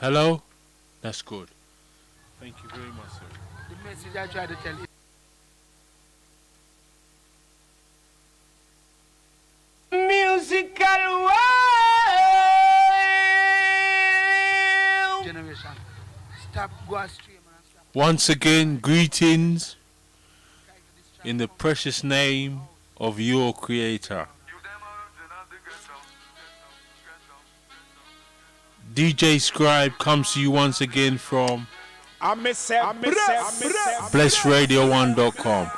Hello? That's good. Thank you very much, sir. The message I try to tell is musical world generation. Stop go astray, man. Stop. Once again, greetings in the precious name of your Creator. DJ Scribe comes to you once again from blessradio1.com.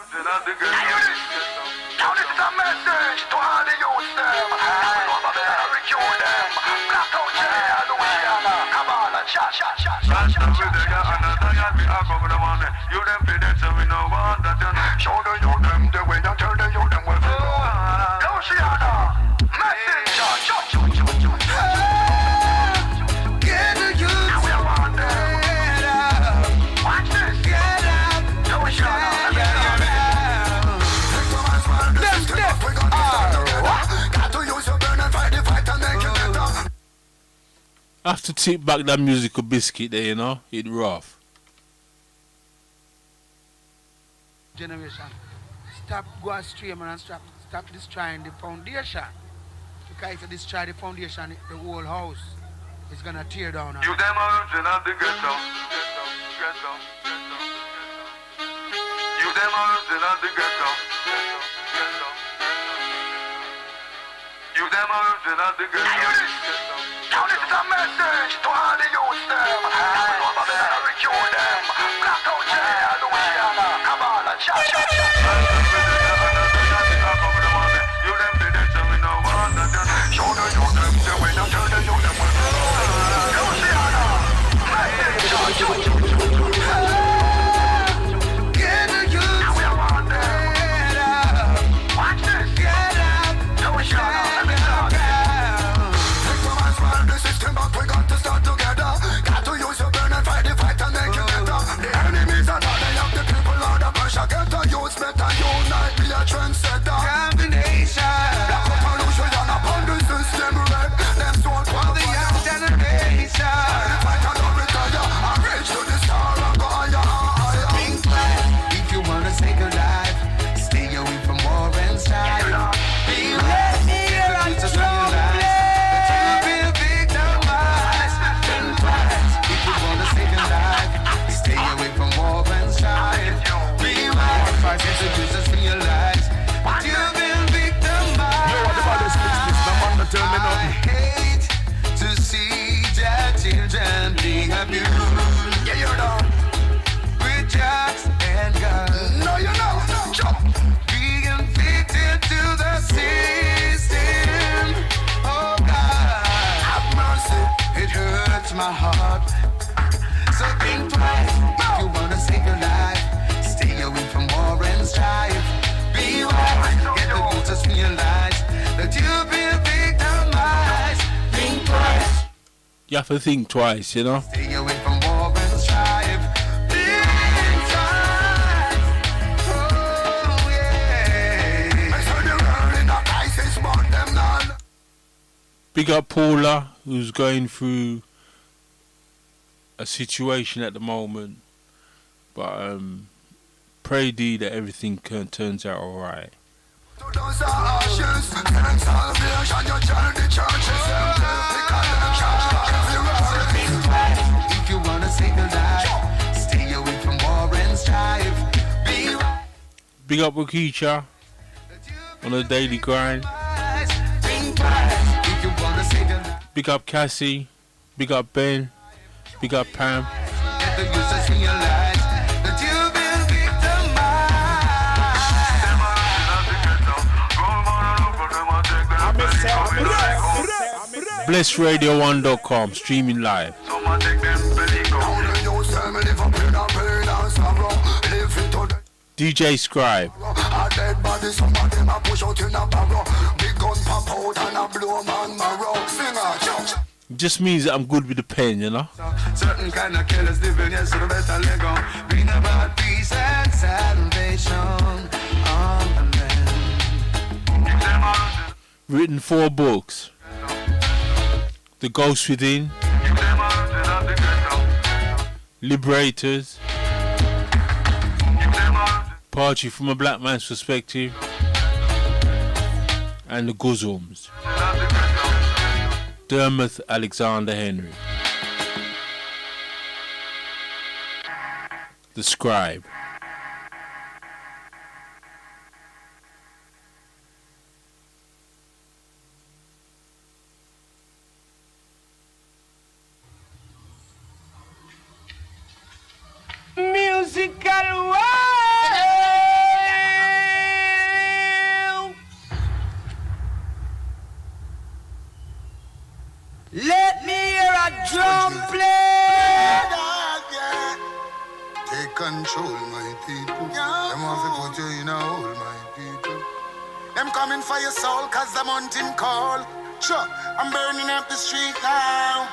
I have to take back that musical biscuit there, you know, it's rough. Generation. Stop go astray, man, and stop destroying the foundation. Because if you destroy the foundation, the whole house is gonna tear down. You them origin of the ghetto. You them origin of the ghetto. You them origin of the ghetto. Now this is a message to all the youths them. Cure them. Black out jail, Louisiana. Come on and shot. You them did it, so we know what to do. Show the youth them the way, now tell the youth them what to do. Louisiana. Message. Get the youth. Now we are on them. Watch this. Get up. Louisiana. But we got to start together. Got to use your burn and fight the fight and make it better. The enemies are not they have the people under pressure. Get to use better unite, be a trendsetter. Combination. Black up and Louisiana upon the system red. Them soul for the young generation. Fight and don't retire. I reach to the star and go higher. Think flat. If you wanna save your life, stay away from war and strife. Be ready to your life. Jesus realize that you've been victimized. I hate to see your children being abused. Yeah, you're done. With drugs and guns. No, you're not. Being fitted to the system. Oh God, have mercy. It hurts my heart. So think twice if you wanna save your life. Stay away from war and strife. Be wise, get the youth to realize that you've been victimized. Think twice. You have to think twice, you know. Stay away from war and strife. Think twice. Oh yeah. I saw the world in a crisis, but them none. Big up Paula, who's going through a situation at the moment, but pray thee that everything turns out alright. If you wanna save your life, stay away from war and strife. Big up Wakicha on a daily grind. Big up Cassie. Big up Ben. Big up Pam. blessradio1.com, streaming live. DJ Scribe. Just means that I'm good with the pen, you know. Certain kind of killers living here, so the better let go. Bring about peace and salvation on the land. Written 4 books. The Ghost Within, liberators, party from a black man's perspective, and the Guzums. Dermot Alexander Henry. The Scribe. Musical world. Let me hear a drum play. Take control, my people. Them want to put you in a hole, my people. Them coming for your soul, cause the mountain call. Sure, I'm burning up the street now.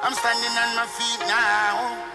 I'm standing on my feet now.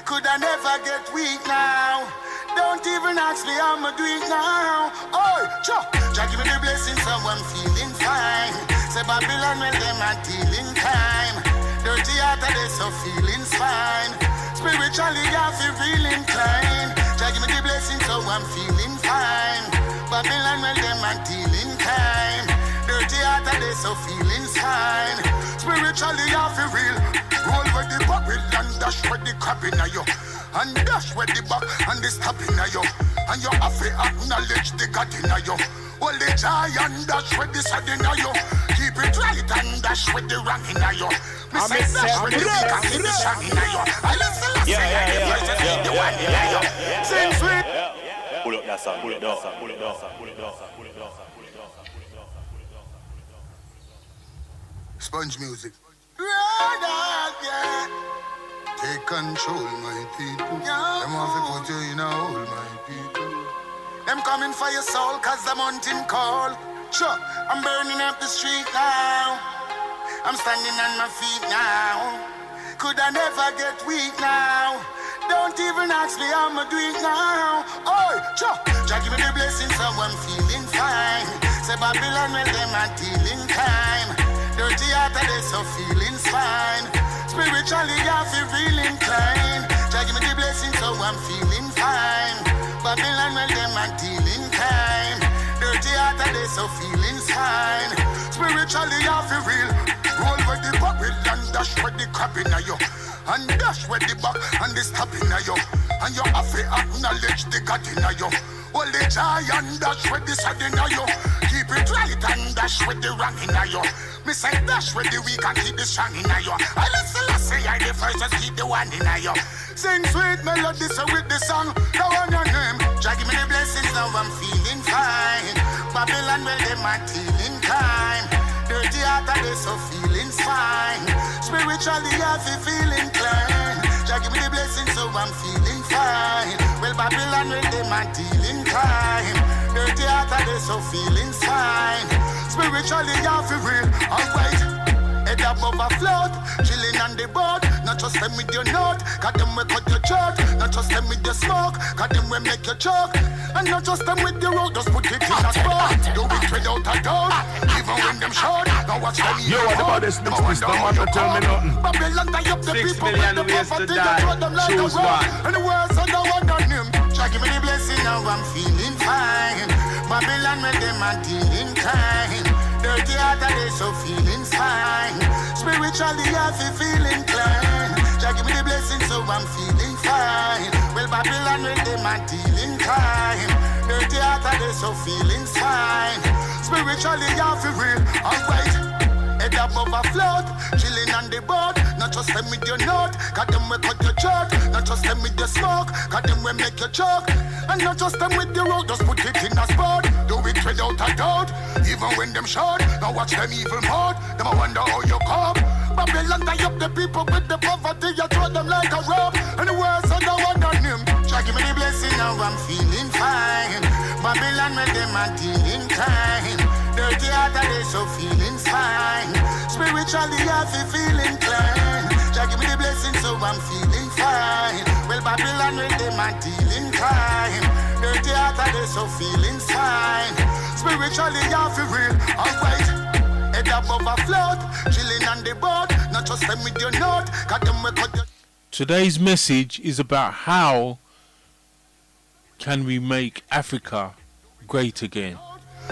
Could I never get weak now? Don't even ask me how I'ma do it now. Oh, sure. Jah give me the blessing, so I'm feeling fine. Say Babylon, well, them are dealing time. Dirty heart of this, so feeling's fine. Spiritually, I feel real inclined. Jah give me the blessing, so I'm feeling fine. Babylon, well, them are dealing time. Dirty heart of this, so feeling's fine. Spiritually, I feel real. Roll with the barrel and dash with the crab in you. And dash with the back and the stop in you. And you have to acknowledge the God in you. Hold the joy and dash with the sad in you. Keep it right and dash with the wrong in you. Me say dash with the weak and keep the strong in you. I listen to the one in you. Sing sweet. Pull up that song, pull up that song, pull up that song, pull up that song, pull up that song, pull up that song, pull up that song. Sponge music. Yeah. Take control, my people. Them want to put you in a hole, my people. Them coming for your soul, cause the mountain call. Sure, I'm burning up the street now. I'm standing on my feet now. Could I never get weak now? Don't even ask me how I'ma do it now. Oh, sure. Jah give me the blessing, so I'm feeling fine. Say Babylon, well, them are dealing time. Dirty heart of this, so feeling's fine. Spiritually, I feel real inclined. Jah give me the blessing, so I'm feeling fine. Babylon, well, them are dealing time. Dirty heart of this, so feeling's fine. Spiritually, I feel real. Roll with the barrel and dash with the crab in you. And dash with the back and the stop in you. And you have to acknowledge the God in you. Hold the joy and dash with the sad in you. Keep it right and dash with the wrong in you. Me say dash with the weak and keep the strong in you. I listen, I say I the first, just keep the one in you. Sing sweet melodies with the song. Now on your name. Jah give me the blessings, now I'm feeling fine. Babylon, well, them are dealing time. Dirty heart of this, so feeling's fine. Spiritually, I feel inclined. Jah give me the blessings, so I'm feeling fine. Well, Babylon, well, them are dealing time. Dirty heart of this, so feeling's fine. Spiritually, I feel real. Alright. Head above a float, chilling on the boat. Not just them with your note, got them will cut your chart. Not just them with your smoke, got them will make you choke. And not just them with your road, just put it in a spot. Do it without a doubt, even when them short. Now watch them Yo, what about this mix? This no man don't tell me nothing. Babylon tie up the 6 people million with the ways to poverty, die. you throw them like Choose a rock. one. And the words on the one on him. Jah give me the blessing, now I'm feeling fine. Babylon with them are dealing kind. Dirty heart of this, so feeling's fine. Spiritually, I feel inclined. Jah give me the blessing, so I'm feeling fine. Well, Babylon with them are dealing time. Dirty heart of this, so feeling's fine. Spiritually, I feel real. Alright. Head above a float, chilling on the boat. Not just them with your note, got them will cut your chart. Not just them with your smoke, got them will make you choke. And not just them with the road, just put it in a spot. Do it without a doubt, even when them short. Now watch them evil mode, them I wonder how you come. Babylon tie up the people with the poverty, you throw them like a rope. And the words on the one on him. Jah give me the blessing, now I'm feeling fine. Babylon with them are dealing kind. Dirty heart of this, so feeling's fine. Spiritually, I feel inclined. Jah give me the blessing, so I'm feeling fine. Well, Babylon with them are dealing time. Dirty heart of this, so feeling's fine. Spiritually, I feel real. Alright. Head above a float, chilling on the boat. Not just them with your note, got them with cut your Today's message is about how can we make Africa great again.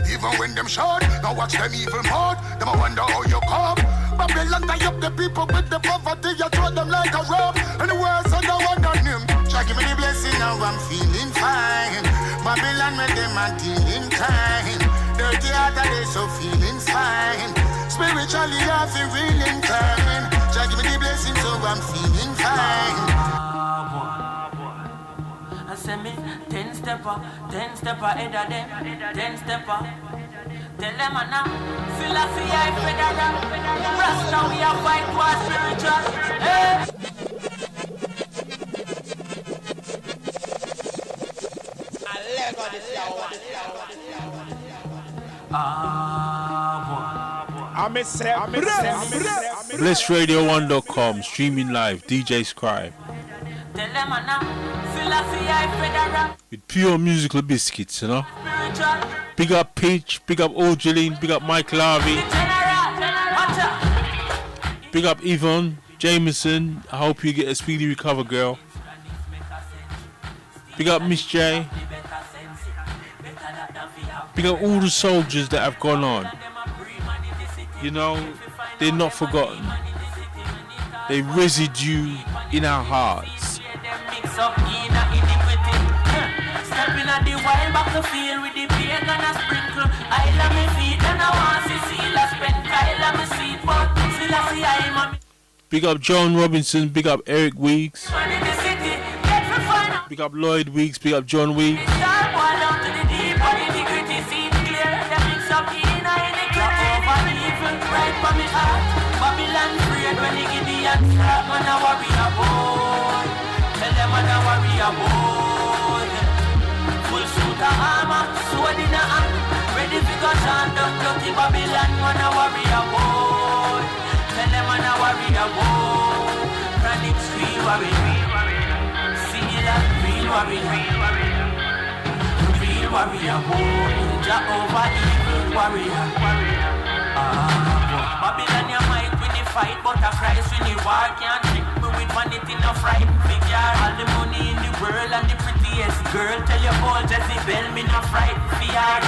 Even when them short, now watch them evil mode. Them I wonder how you cope. Babylon tie up the people with the poverty. You throw them like a rope. And the words are the one on him. Try give me the blessing, now I'm feeling fine. Babylon with them and dealing kind. Dirty heart are they so feeling fine. Spiritually I feel real inclined. Try give me the blessing, so I'm feeling fine. I say me 10 stepper ahead of them, 10 stepper. Tell them now, philosophy I federal. Rasta we are fight war spiritual. Hey. BlessRadio1.com, streaming live, DJ Scribe. Tell them now, philosophy I federal. With pure musical biscuits, you know. Spiritual. Big up Peach, big up Ogeline, big up Mike Larvey, big up Yvonne, Jameson. I hope you get a speedy recover, girl. Big up Miss J. Big up all the soldiers that have gone on. You know, they're not forgotten. They residue in our hearts. Stepping at the wild back to field with the beer gonna sprinkle. I love me feet and I want to see la spend. I love me seat but still I see I'm a Big up John Robinson, big up Eric Weeks, man in the city. Get to find out. big up Lloyd Weeks, big up John Weeks. Start one down to the deep but the gritty seat clear. The mix up in the clock over evil right for me heart. Babylon afraid when the Gideon start. Man a warrior boy. Tell them man a warrior boy. Full suit of armor, sword in a hand. Ready for go down, dirty Babylon. Man a warrior boy. Tell them man a warrior boy. Chronic real warrior. Sealer, real warrior. Real warrior boy. Jehovah evil warrior. Babylon you might win the fight, but a Christ win the war. Can't trick me with vanity, no fright figure. All the money in the world and the prettiest girl. Tell your all Jezebel, me no fright fear.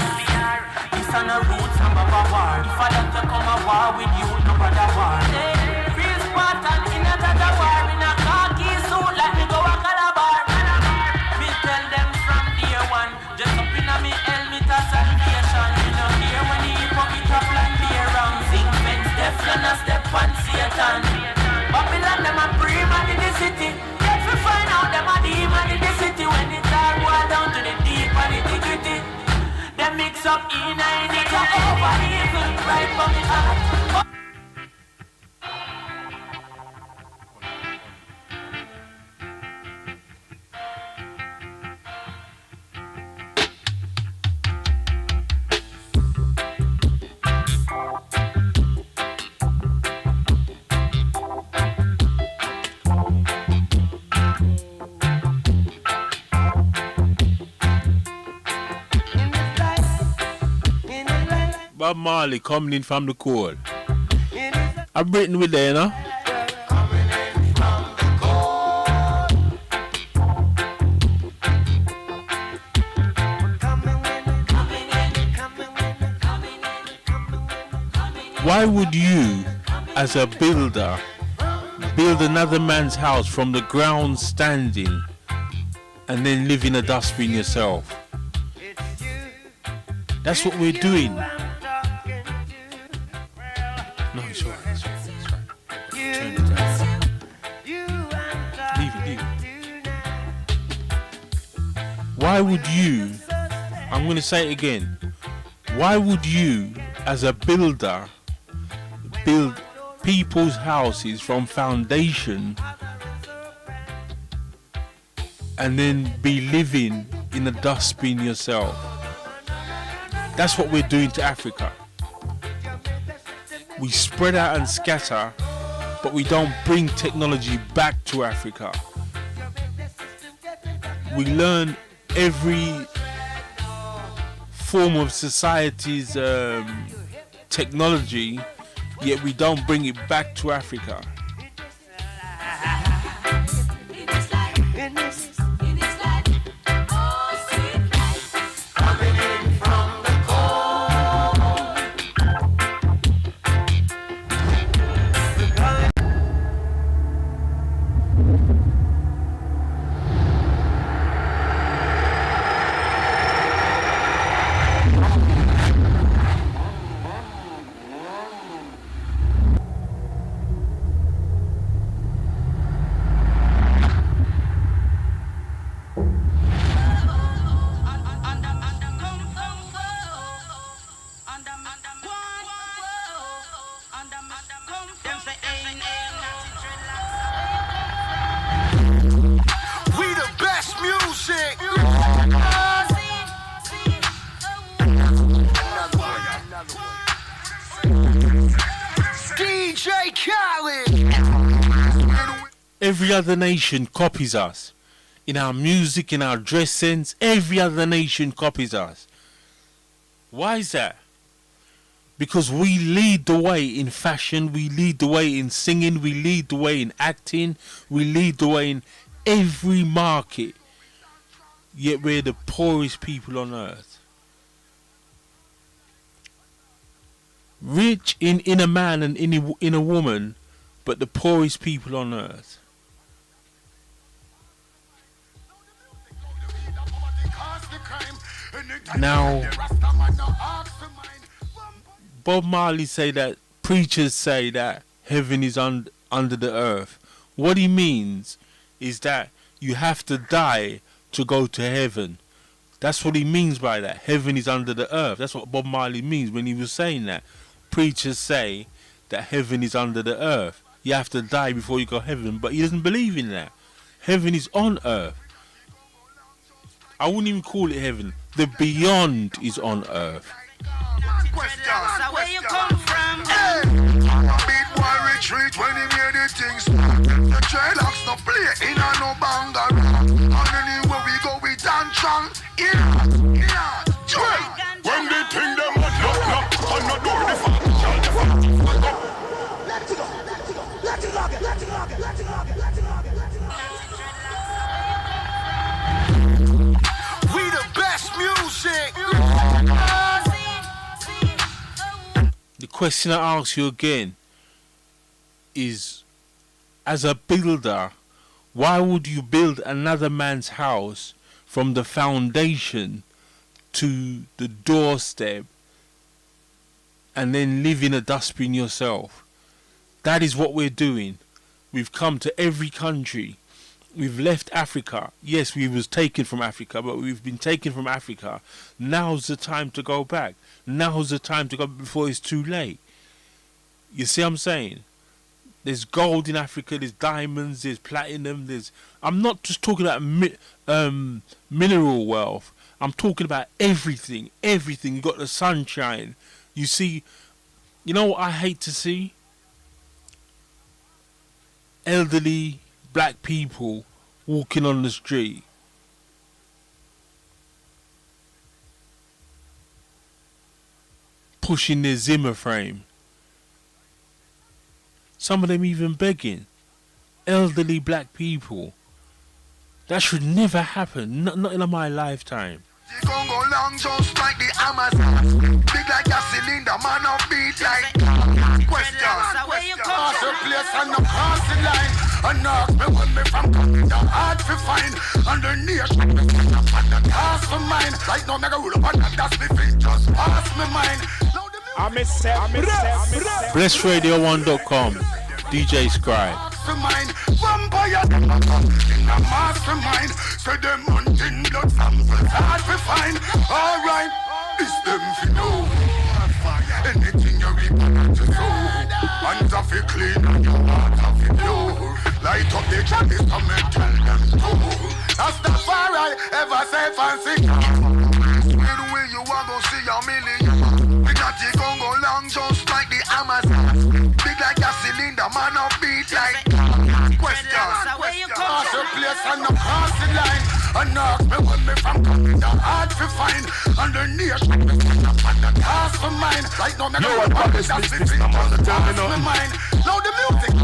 This on the roots and Baba war. If I let you come a war with you, no bother war. Free Spartan in a Tata war. In a khaki suit like me go a Calabar. Me tell them from day one, just up in a me helmet a salvation. You know here when the hypocrite a plan day round. Sing fence, Teflon a step on Satan. Babylon them a pre-man in the city. Get to find out them a demon in the city. When it's all war down to the deep and the gritty. Them mix up in and it over evil right from the heart. Bob Marley coming in from the cold. I'm Britain with there, you know. Why would you, as a builder, build another man's house from the ground standing and then live in a dustbin yourself? That's what we're doing. No, it's alright, it's alright. Turn it down. Leave it. Why would you, I'm going to say it again, why would you, as a builder, build people's houses from foundation and then be living in a dustbin yourself? That's what we're doing to Africa. We spread out and scatter, but we don't bring technology back to Africa. We learn every form of society's technology, yet we don't bring it back to Africa. We the best music. DJ Khaled. Every other nation copies us. In our music, in our dress sense, every other nation copies us. Why is that? Because we lead the way in fashion, we lead the way in singing, we lead the way in acting, we lead the way in every market. Yet we're the poorest people on earth. Rich in a man and in a woman, but the poorest people on earth. Now, Bob Marley say that, preachers say that heaven is under the earth. What he means is that you have to die to go to heaven. That's what he means by that. Heaven is under the earth. That's what Bob Marley means when he was saying that. Preachers say that heaven is under the earth. You have to die before you go to heaven, but he doesn't believe in that. Heaven is on earth. I wouldn't even call it heaven. The beyond is on earth. So where you come from? Beat boy retreat when he made the things. The dreadlocks no play in a no banger. And anywhere we go we dance strong. Yeah. When they think them hot knock on the door, the fuck. We the best music. The question I ask you again is, as a builder, why would you build another man's house from the foundation to the doorstep and then live in a dustbin yourself? That is what we're doing. We've come to every country. We've left Africa. Yes, we was taken from Africa, but we've been taken from Africa. Now's the time to go back. Now's the time to go before it's too late. You see what I'm saying? There's gold in Africa, there's diamonds, there's platinum, I'm not just talking about mineral wealth. I'm talking about everything. Everything. You got the sunshine. You see, you know what I hate to see? Elderly black people walking on the street. Pushing their Zimmer frame. Some of them even begging. Elderly black people. That should never happen. Not in my lifetime. The Congo long just like the Amazon. Big like a cylinder, man of beat like question. Where you come Pass the place and no cross the line. And ask me when me from coming down hard to find. And the nation me stand up and the task for mine. Right now me go rule up and that's me feet just pass me mind. BlessRadio1.com. DJ Scribe. Vampire in a mastermind. So them hunting blood samples hard to find. Alright, it's them for know. Anything you reap and to sow. Hands off it clean and your heart off it low. Light up the chalice and me tell them to. That's the far I ever say fancy. Where you are gonna see a million. We got the Congo long just like the Amazon. Big like a cylinder, man of beat like question. Pass the place and no cross the line. And ask me when me from coming down hard to find. And the nation me stand up and the task for mine. Right now me go back to that city just pass me mind. Now the music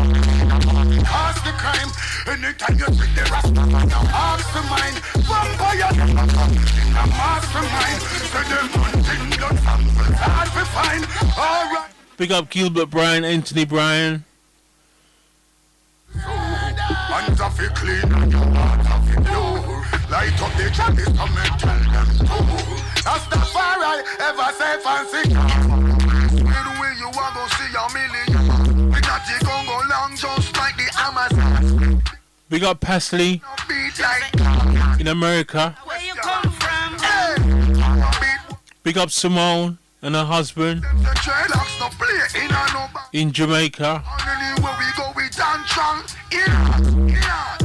cause the crime. Anytime you see the rasta man now ask for mine. Vampire in a mastermind. So them hunting blood samples hard to find. Alright. Big up Gilbert Bryan, Anthony Bryan. Hands off it clean and your heart off it low. Light up the chalice and me tell them to. That's the far I ever say fancy. Where you are gonna see a million. We got the Congo long just like the Amazon. Big up Pasley Beat like in America. Where you come from? Big up Simone and her husband The dreadlocks no play in a no back. in Jamaica. Anywhere we go, we dance strong. Yeah.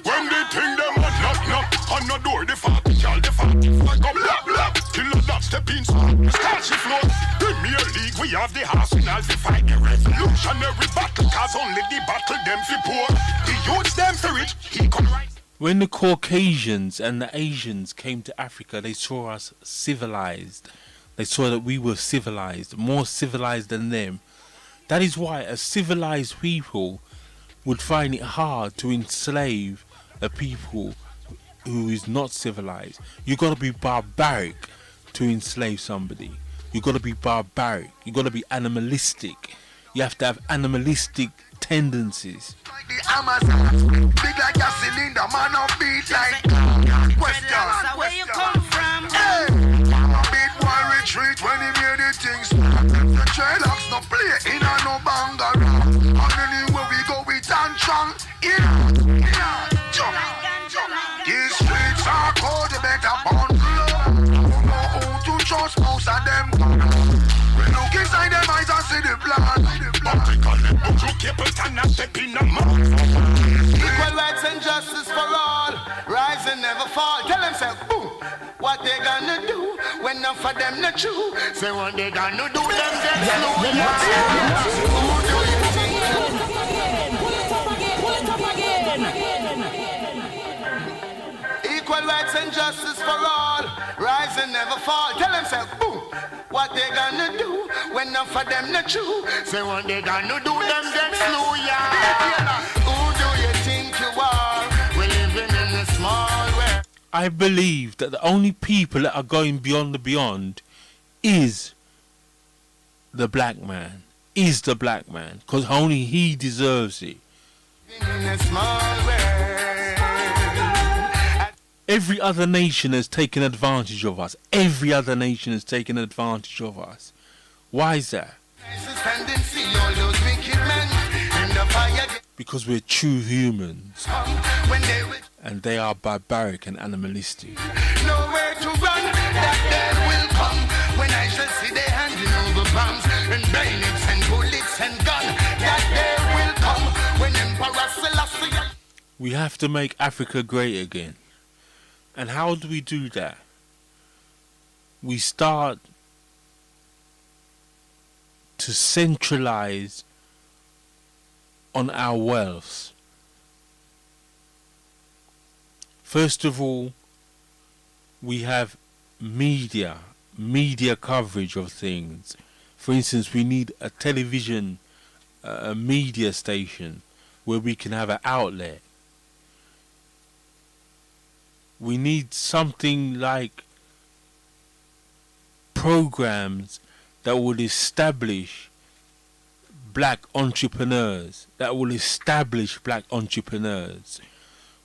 When they think them a knock on the door, the 40 y'all, the 45 go blah blah. Killer that step inside, start she float. Premier League, we have the arsenal to fight the revolutionary battle, cause only the battle them fi poor. The youths them for it, he come right. When the Caucasians and the Asians came to Africa, they saw us civilized. They saw that we were civilized, more civilized than them. That is why a civilized people would find it hard to enslave a people who is not civilized. You gotta be barbaric to enslave somebody. You gotta be barbaric. You gotta be animalistic. You have to have animalistic tendencies. Like the Amazon, big like a cylinder, man on beat like question. Where you come from? Hey, a big one retreat when he made the things. The dreadlocks no play in a no banger. Anywhere we go, we dance strong. Yeah. Jump. These streets are cold, you better bundle up. Don't know who to trust, most of them. We look inside them eyes and see the plan. Equal rights and justice for all. Rise and never fall. Tell them, say, boom. What they gonna do when enough for them not true? Say what they gonna do, them get slow. Who do you think? Equal rights and justice for all. Rise and never fall. Tell them, say, boom. What they gonna do when enough for them not true? Say what they gonna do, them get slow, yeah. Who do you think you are? We're living in a small world. I believe that the only people that are going beyond the beyond is the black man. Is the black man. Because only he deserves it. In a small world. Every other nation has taken advantage of us. Every other nation has taken advantage of us. Why is that? Because we're true humans. And they are barbaric and animalistic. Nowhere to run, that day will come when I shall see they handing over bombs and bayonets and bullets and guns. That day will come when Emperor Selassie. We have to make Africa great again. And how do we do that? We start to centralize on our wealth. First of all, we have media coverage of things. For instance, we need a television, a media station where we can have an outlet. We need something like programs that will establish black entrepreneurs.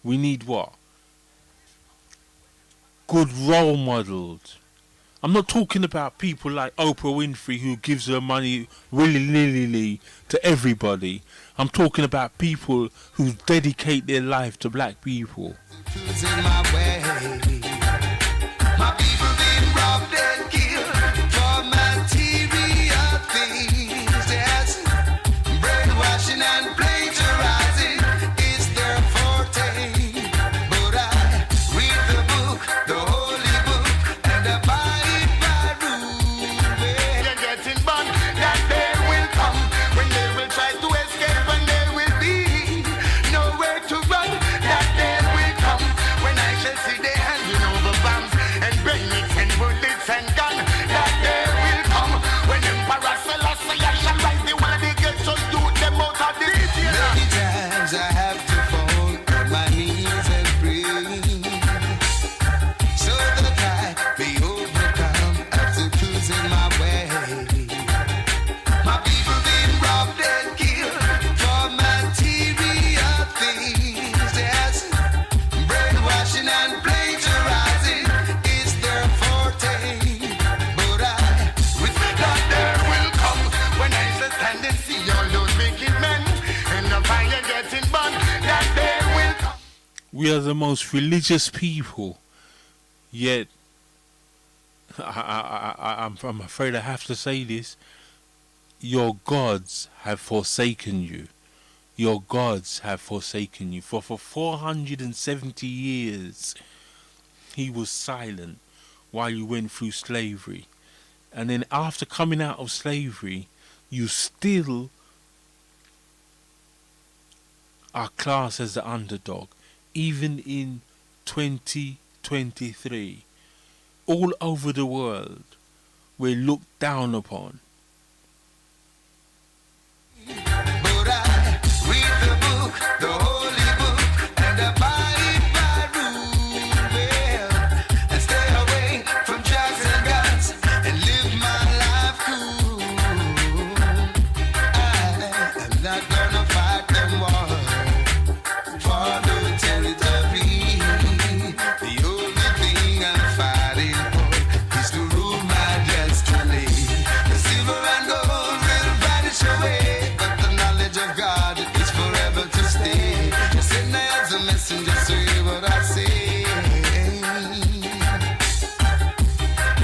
We need what? Good role models. I'm not talking about people like Oprah Winfrey who gives her money willy-nilly to everybody. I'm talking about people who dedicate their life to black people. My people being robbed and killed for material things. Yes, brainwashing and plagiarizing is their forte. But I read the book, the holy book, and abide by rule. They're getting burned. That day will come when they will try to escape, and there will be nowhere to run. That day will come when I shall see they handing over bombs and bayonets and bullets and guns. That day will come when Emperor Selassie shall rise the world they get to do them out of this. Many times I have to fall on my knees and pray, so that I may overcome obstacles in my way. My people being robbed and killed for material things. Yes, brainwashing and plagiarizing is their forte. But I respect that there will come when I shall stand and see all those wicked men and the fire getting burned. That day will come. We are the most religious people, yet I'm afraid I have to say this. Your gods have forsaken you. Your gods have forsaken you. For 470 years, he was silent while you went through slavery. And then after coming out of slavery, you still are classed as the underdog. Even in 2023, all over the world, we're looked down upon. But I read the book, the holy book, and abide by rule well, and stay away from drugs and guns, and live my life cool. I'm not gonna fight them war for the territory. The only thing I'm fighting for is to rule my destiny. The silver and gold will vanish away, but the knowledge of God is forever to stay. Send me as a messenger, say what I say.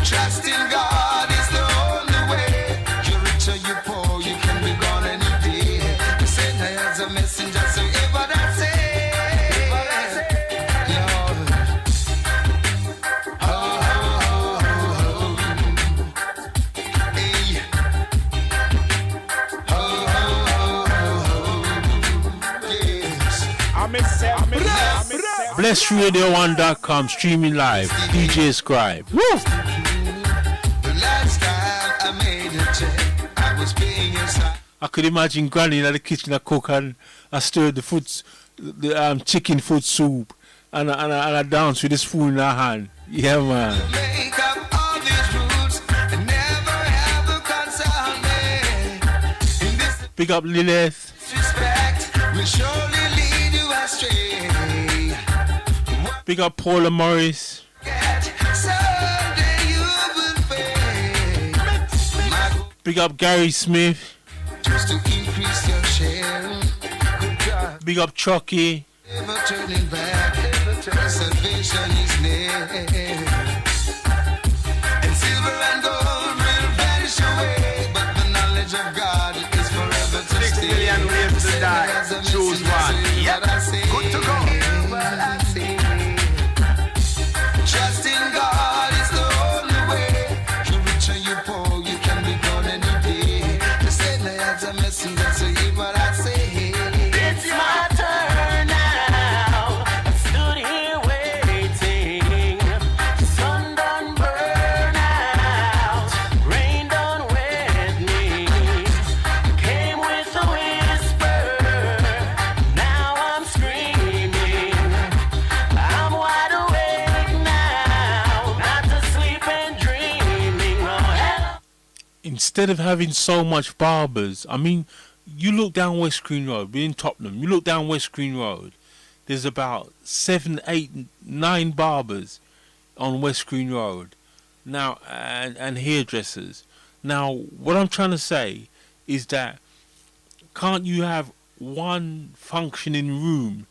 Trust in God is the only way. You're rich or you poor, you can be gone any day. Send me as a messenger, say what I say. Lord. Oh, oh, oh, oh, oh. Hey. Oh, oh, oh, oh, yes. BlessRadio1.com, streaming live. DJ Scribe. Woo! The last time I made a check, I was paying inside. I could imagine Granny in the kitchen. I cook and I stirred the chicken foot soup, and I dance with the spoon in her hand. Yeah, man. Make up all these rules and never have a concern me. In this Big up Lilith. respect, will surely lead you astray. Big up Paula Morris. Get someday you will pay. My Big up Gary Smith. just to increase your share. Good God, Big up Chucky. never turning back. Salvation is near. And silver and gold will vanish away, but the knowledge of God is forever to 6 stay. million ways to die. Choose one. Yep. Good to go. Trust in God is the only way. You rich or you poor, you can be gone any day. The same as a messenger, say what I say. It's my turn now. I stood here waiting. Sun done burn out. Rain done wet me. Came with a whisper. Now I'm screaming. I'm wide awake now. Not to sleep and dreaming. Oh, hello. Instead of having so much barbers, I mean, you look down West Green Road, we're in Tottenham, you look down West Green Road, there's about 7, 8, 9 barbers on West Green Road now, and hairdressers. Now, what I'm trying to say is that can't you have one functioning room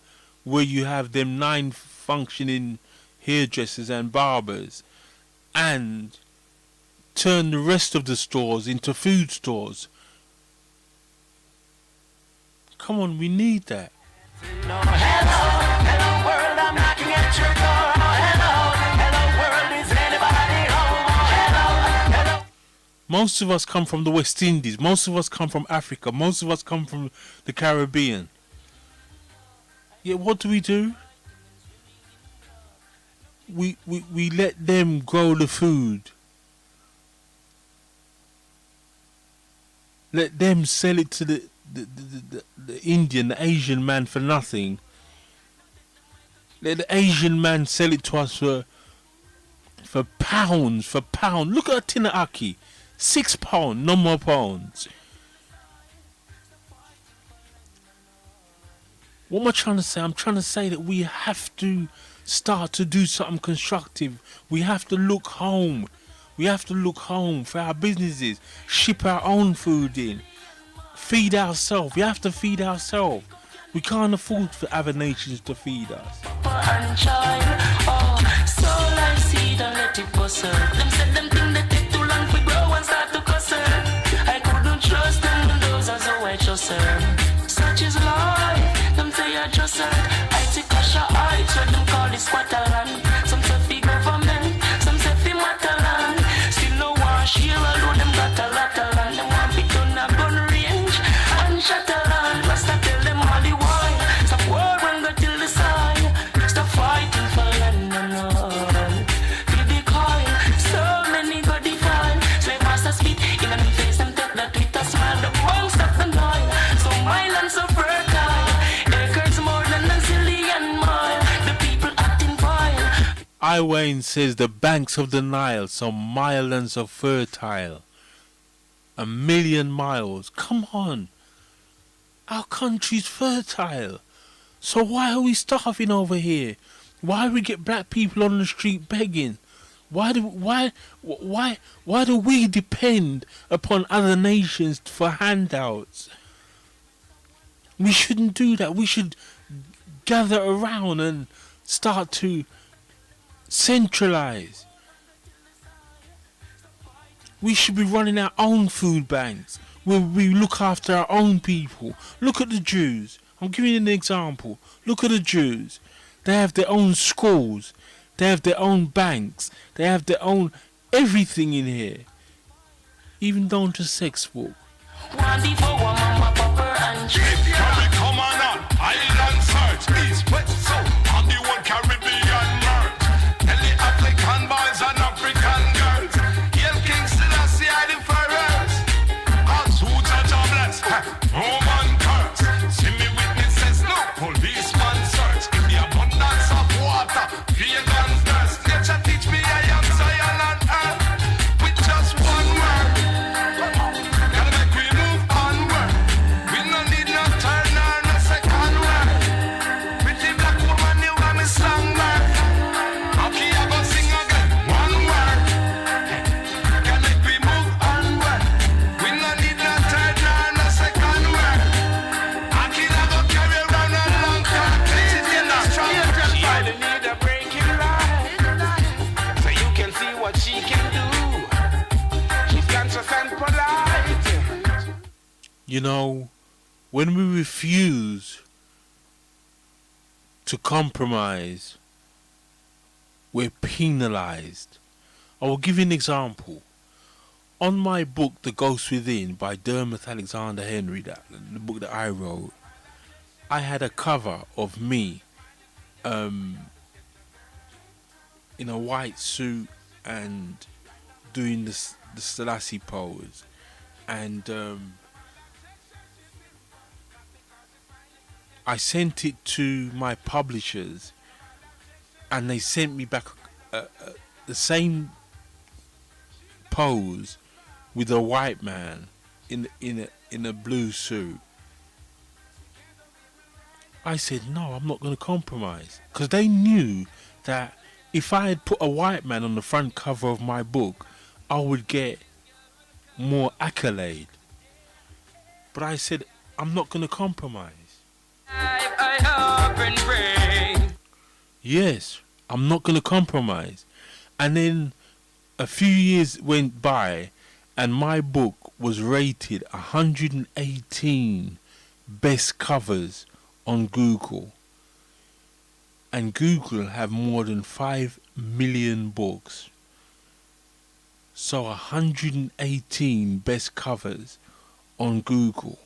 where you have them 9 functioning hairdressers and barbers, and turn the rest of the stores into food stores? Come on, we need that. No, hello, hello world, I'm knocking at your door. Oh, hello, hello world, is anybody home? Oh, hello, hello. Most of us come from the West Indies. Most of us come from Africa. Most of us come from the Caribbean. Yeah, what do? We let them grow the food. Let them sell it to the Indian, the Asian man for nothing. Let the Asian man sell it to us for pounds, Look at a tin of ackee. £6, no more pounds. What am I trying to say? I'm trying to say that we have to start to do something constructive. We have to look home. We have to look home for our businesses. Ship our own food in. Feed ourselves. We have to feed ourselves. We can't afford for other nations to feed us. And shine, oh, soul I see, don't let it was her. Them said them think they take too long to grow and start to cuss her. I couldn't trust them, those are so I trust her. Such is life, them say I trust her. I take a shot, I so them call it Squatterland. Some say fi government, some say fi Matalan. Still no one share, although them got a lot of land. Them want be done a gun range and Shatterland. Rasta tell them all the while, stop war and go till the side. Stop fighting for land and all. Feel the coil, so many go defile. Slave master spit in the face and take that with a smile. The won't stop the noise, so my land so fertile. Acres more than a zillion mile. The people acting vile. I Wayne says the banks of the Nile, some miles are fertile. 1,000,000 miles. Come on. Our country's fertile. So why are we starving over here? Why do we get black people on the street begging? Why do we depend upon other nations for handouts? We shouldn't do that. We should gather around and start to centralize. We should be running our own food banks where we look after our own people. Look at the Jews. I'm giving you an example. Look at the Jews. They have their own schools. They have their own banks. They have their own everything in here. Even down to sex book. Can we come on, island search, east, west, south, on the one Caribbean merge. Tell the African boys and African girls, Hail King Selassie I the first. God's who judge are blessed, Roman curse. See me witnesses, no policeman search. In the abundance of water, pagan thirst. Nature teach me I am Zion on earth. With just one word, gotta make we move onward. We no need no turn or no second word. Pretty black woman, you want me songbird. Okay, I go sing again. One word, gotta make we move onward. We no need no turn or no second word. Okay, I go carry around a long time. This is in the strong. She only need a breaking light, so you can see what she can do. She's conscious and polite. You know, when we refuse to compromise, we're penalized. I will give you an example. On my book, The Ghost Within, by Dermot Alexander Henry, the book that I wrote, I had a cover of me in a white suit and doing the Selassie pose. And I sent it to my publishers, and they sent me back the same pose with a white man in a blue suit. I said, no, I'm not going to compromise, because they knew that if I had put a white man on the front cover of my book, I would get more accolade. But I said, I'm not going to compromise. I hope and pray. Yes, I'm not going to compromise. And then a few years went by, and my book was rated 118 best covers on Google. And Google have more than 5 million books. So 118 best covers on Google.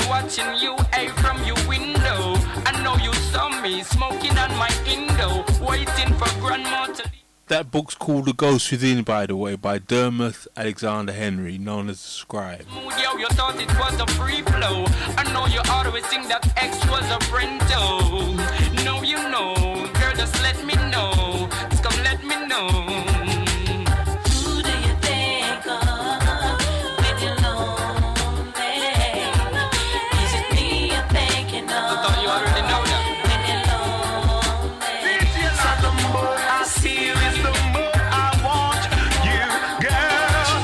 Watching you, from your window. I know you saw me smoking on my Indo, waiting for grandma to. That book's called The Ghost Within, by the way, by Dermot Alexander Henry, known as the Scribe. Yo, you thought it was a free flow. I know you always think that X was a friend, though. No, you know, girl, just let me know. Just come let me know. Who do you think of when you're lonely? Is it me you're thinking of? I thought you already know that. When you're lonely, so the more I see you is the more I want you, girl.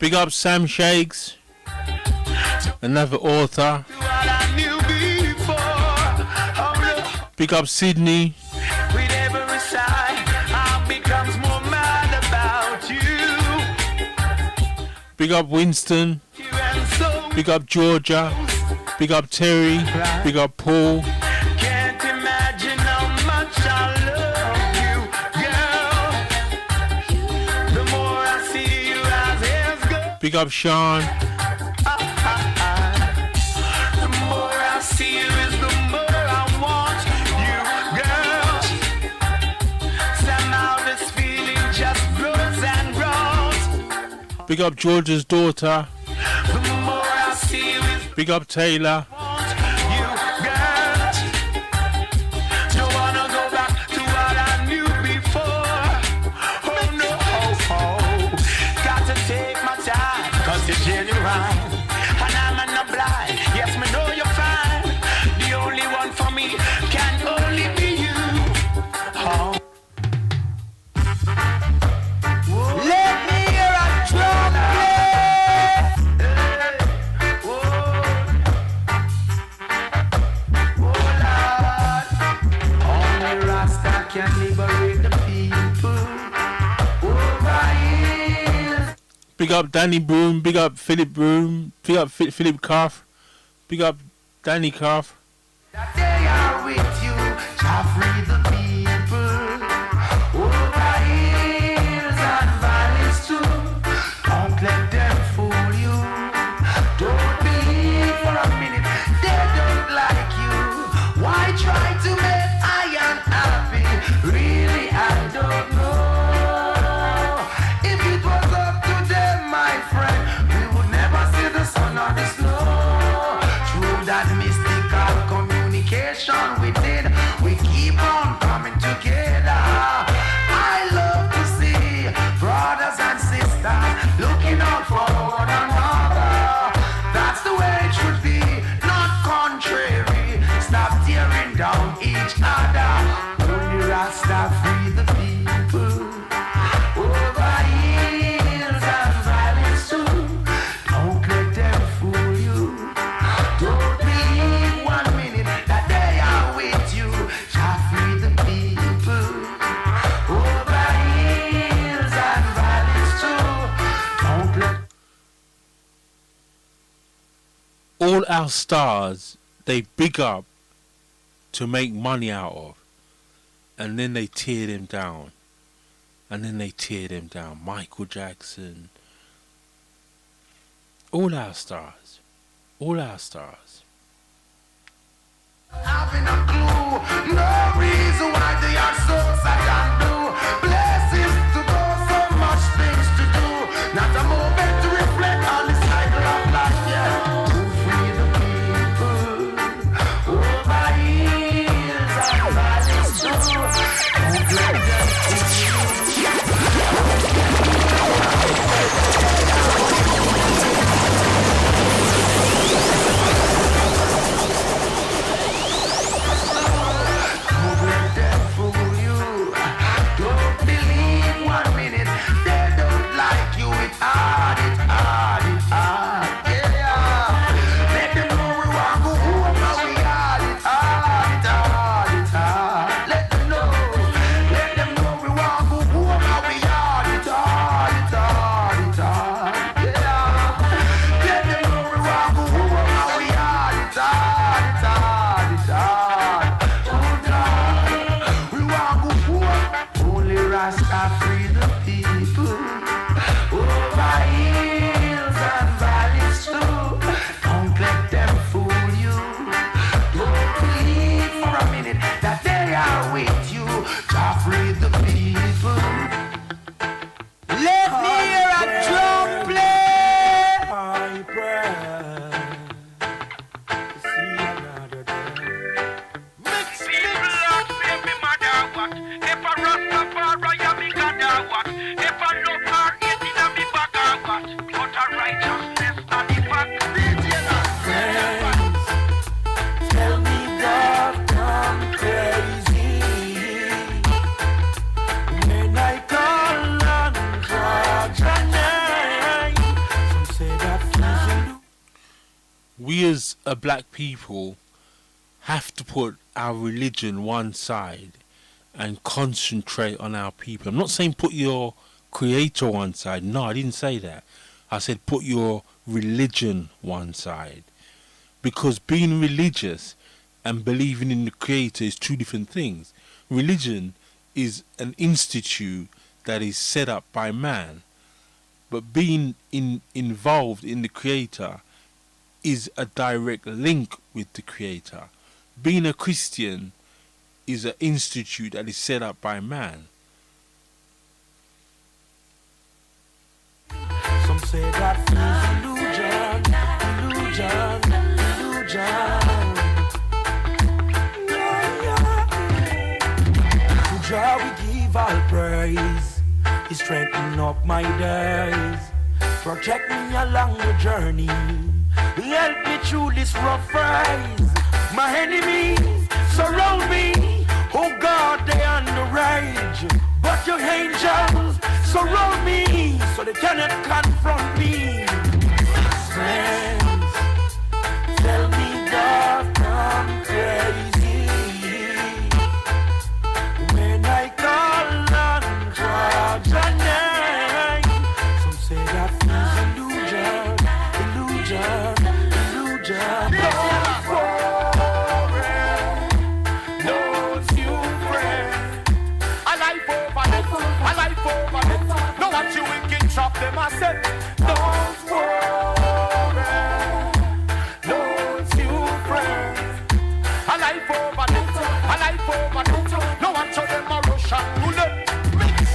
Big up Sam Shakes, another author. Big up Sydney. With every sigh, I becomes more mad about you. Big up Winston. Big up Georgia. Big up Terry. Big up Paul. Can't imagine how much I love you, girl. The more I see you as years go, Big up Sean. the more I see you is the more I want you, girl. Somehow this feeling just grows and grows. Big up Georgia's daughter. The more I see you is Big up Taylor. want you, girl. Don't wanna go back to what I knew before. Oh no, got to take my time, 'cause you're genuine, and I'm not blind. Yes, me know you're fine. The only one for me can only be you. Oh. Let me hear a drum Only Rasta can liberate the people. Over hills. Big up Danny Broom. Big up Philip Broom. Big up Philip Cuff. Big up Danny Cuff. That they are with you, shall free the people. Over hills and valleys too. Don't let them fool you. Don't believe for a minute they don't like you. Why try to make I unhappy? Really, I don't know. If it was up to them, my friend, we would never see the sun or the snow. Through that mystical communication within, we keep on coming together. I love to see brothers and sisters looking out for one another. That's the way it should be, not contrary. Stop tearing down each other. Only Rasta free the people. Over hills and valleys too. Don't let them fool you. Don't believe 1 minute that they are with you. Shall free the people. Over hills and valleys too. Don't let All our stars, they big up to make money out of. And then they tear them down. And then they tear them down. Michael Jackson. All our stars. All our stars. having a clue. No reason why they are so sad and blue. Places to go, so much things to do. Not a moment to reflect on the cycle of life, yeah. To free the people over hills and valleys too. Don't let them fool you. Don't believe 1 minute they don't like you. It's hard, it's hard, it's hard. Yeah. Let them know we want to go home and we hard. It's hard, it's hard, it's hard. Let them know we want to go home and we hard. It's hard, it's hard, it's hard. Yeah. Let them know we want to go home and we hard. It's hard, it's hard, it's hard. Oh God, we want to go home. Only Rasta free the people. Over hills and valleys too. Don't let them fool you. Don't believe for a minute that they are with you. To free the people. Let me hear a drum play. I pray to see another day. People love me mother what? If I Rastafari, I be God what? If I love her, it in a me back what? But a righteousness and the fact. Friends, tell me that I'm crazy. we as a black people have to put our religion one side and concentrate on our people. I'm not saying put your creator one side. No, I didn't say that. I said put your religion one side. Because being religious and believing in the creator is two different things. Religion is an institute that is set up by man. But being involved in the creator is a direct link with the creator. Being a Christian is an institute that is set up by man. Some say that is illusion, illusion, illusion. To Jah we give all praise. He strengthen up my days. Protect me along the journey. Help me through this rough phase. My enemies surround me. Oh God, they on the rage. But your angels surround me, so they cannot confront me. Friends, tell me that I'm crazy when I call on God's name. Some say that is illusion, illusion, illusion. Don't you pray. A life over it, a life over it. No what you wicked trap them, I said. Don't worry, don't you pray. A life over it, a life over it. No what you them a rush and roulette.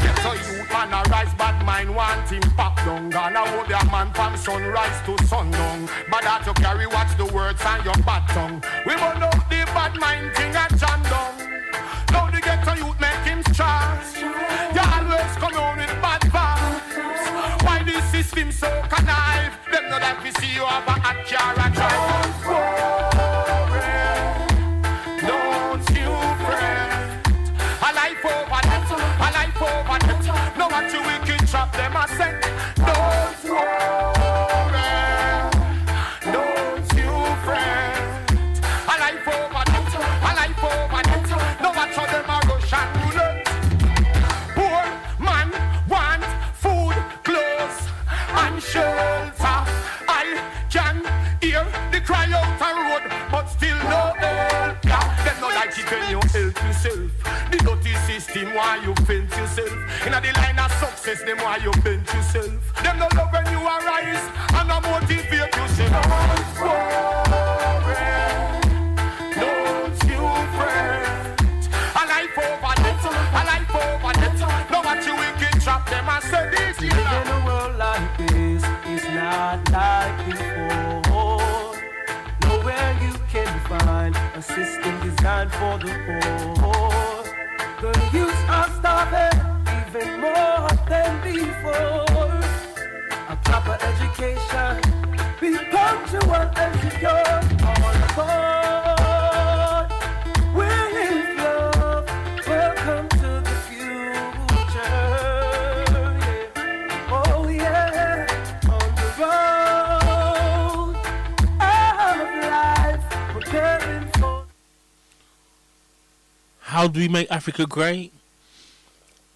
Get so youth man a rise, bad mind want him pop down. Gonna hold your man from sunrise to sundown. But that you carry watch the words and your bad tongue. We will know the bad mind thing at jam down. Now the ghetto youth make him strong. You always come on with bad vibes. Why the system so connive? Them know that we see you have a hot car and drive. Don't you fret. A life over it, a life over it. No what you wicked trap them a set. Don't worry, don't you fret. A life over it, a life over it. No what you them a rush and roulette. Poor man want food, clothes and shelter. I can hear the cry out the road, but still no help. Yeah, them no like it when you help yourself. The dirty system why you bent yourself. Inna the line of success, them why you bent yourself. Them no love when you arise and no motivate yourself. Don't worry, don't you fret. A life over it, a life over it. No what you wicked trap them and say this. Living in a world like this is not like before. Nowhere you can find a system designed for the poor. The youth are starving even more than before. A proper education, be punctual and secure. All aboard, with love, welcome to the future. Yeah. Oh yeah, on the road of life, preparing for. How do we make Africa great?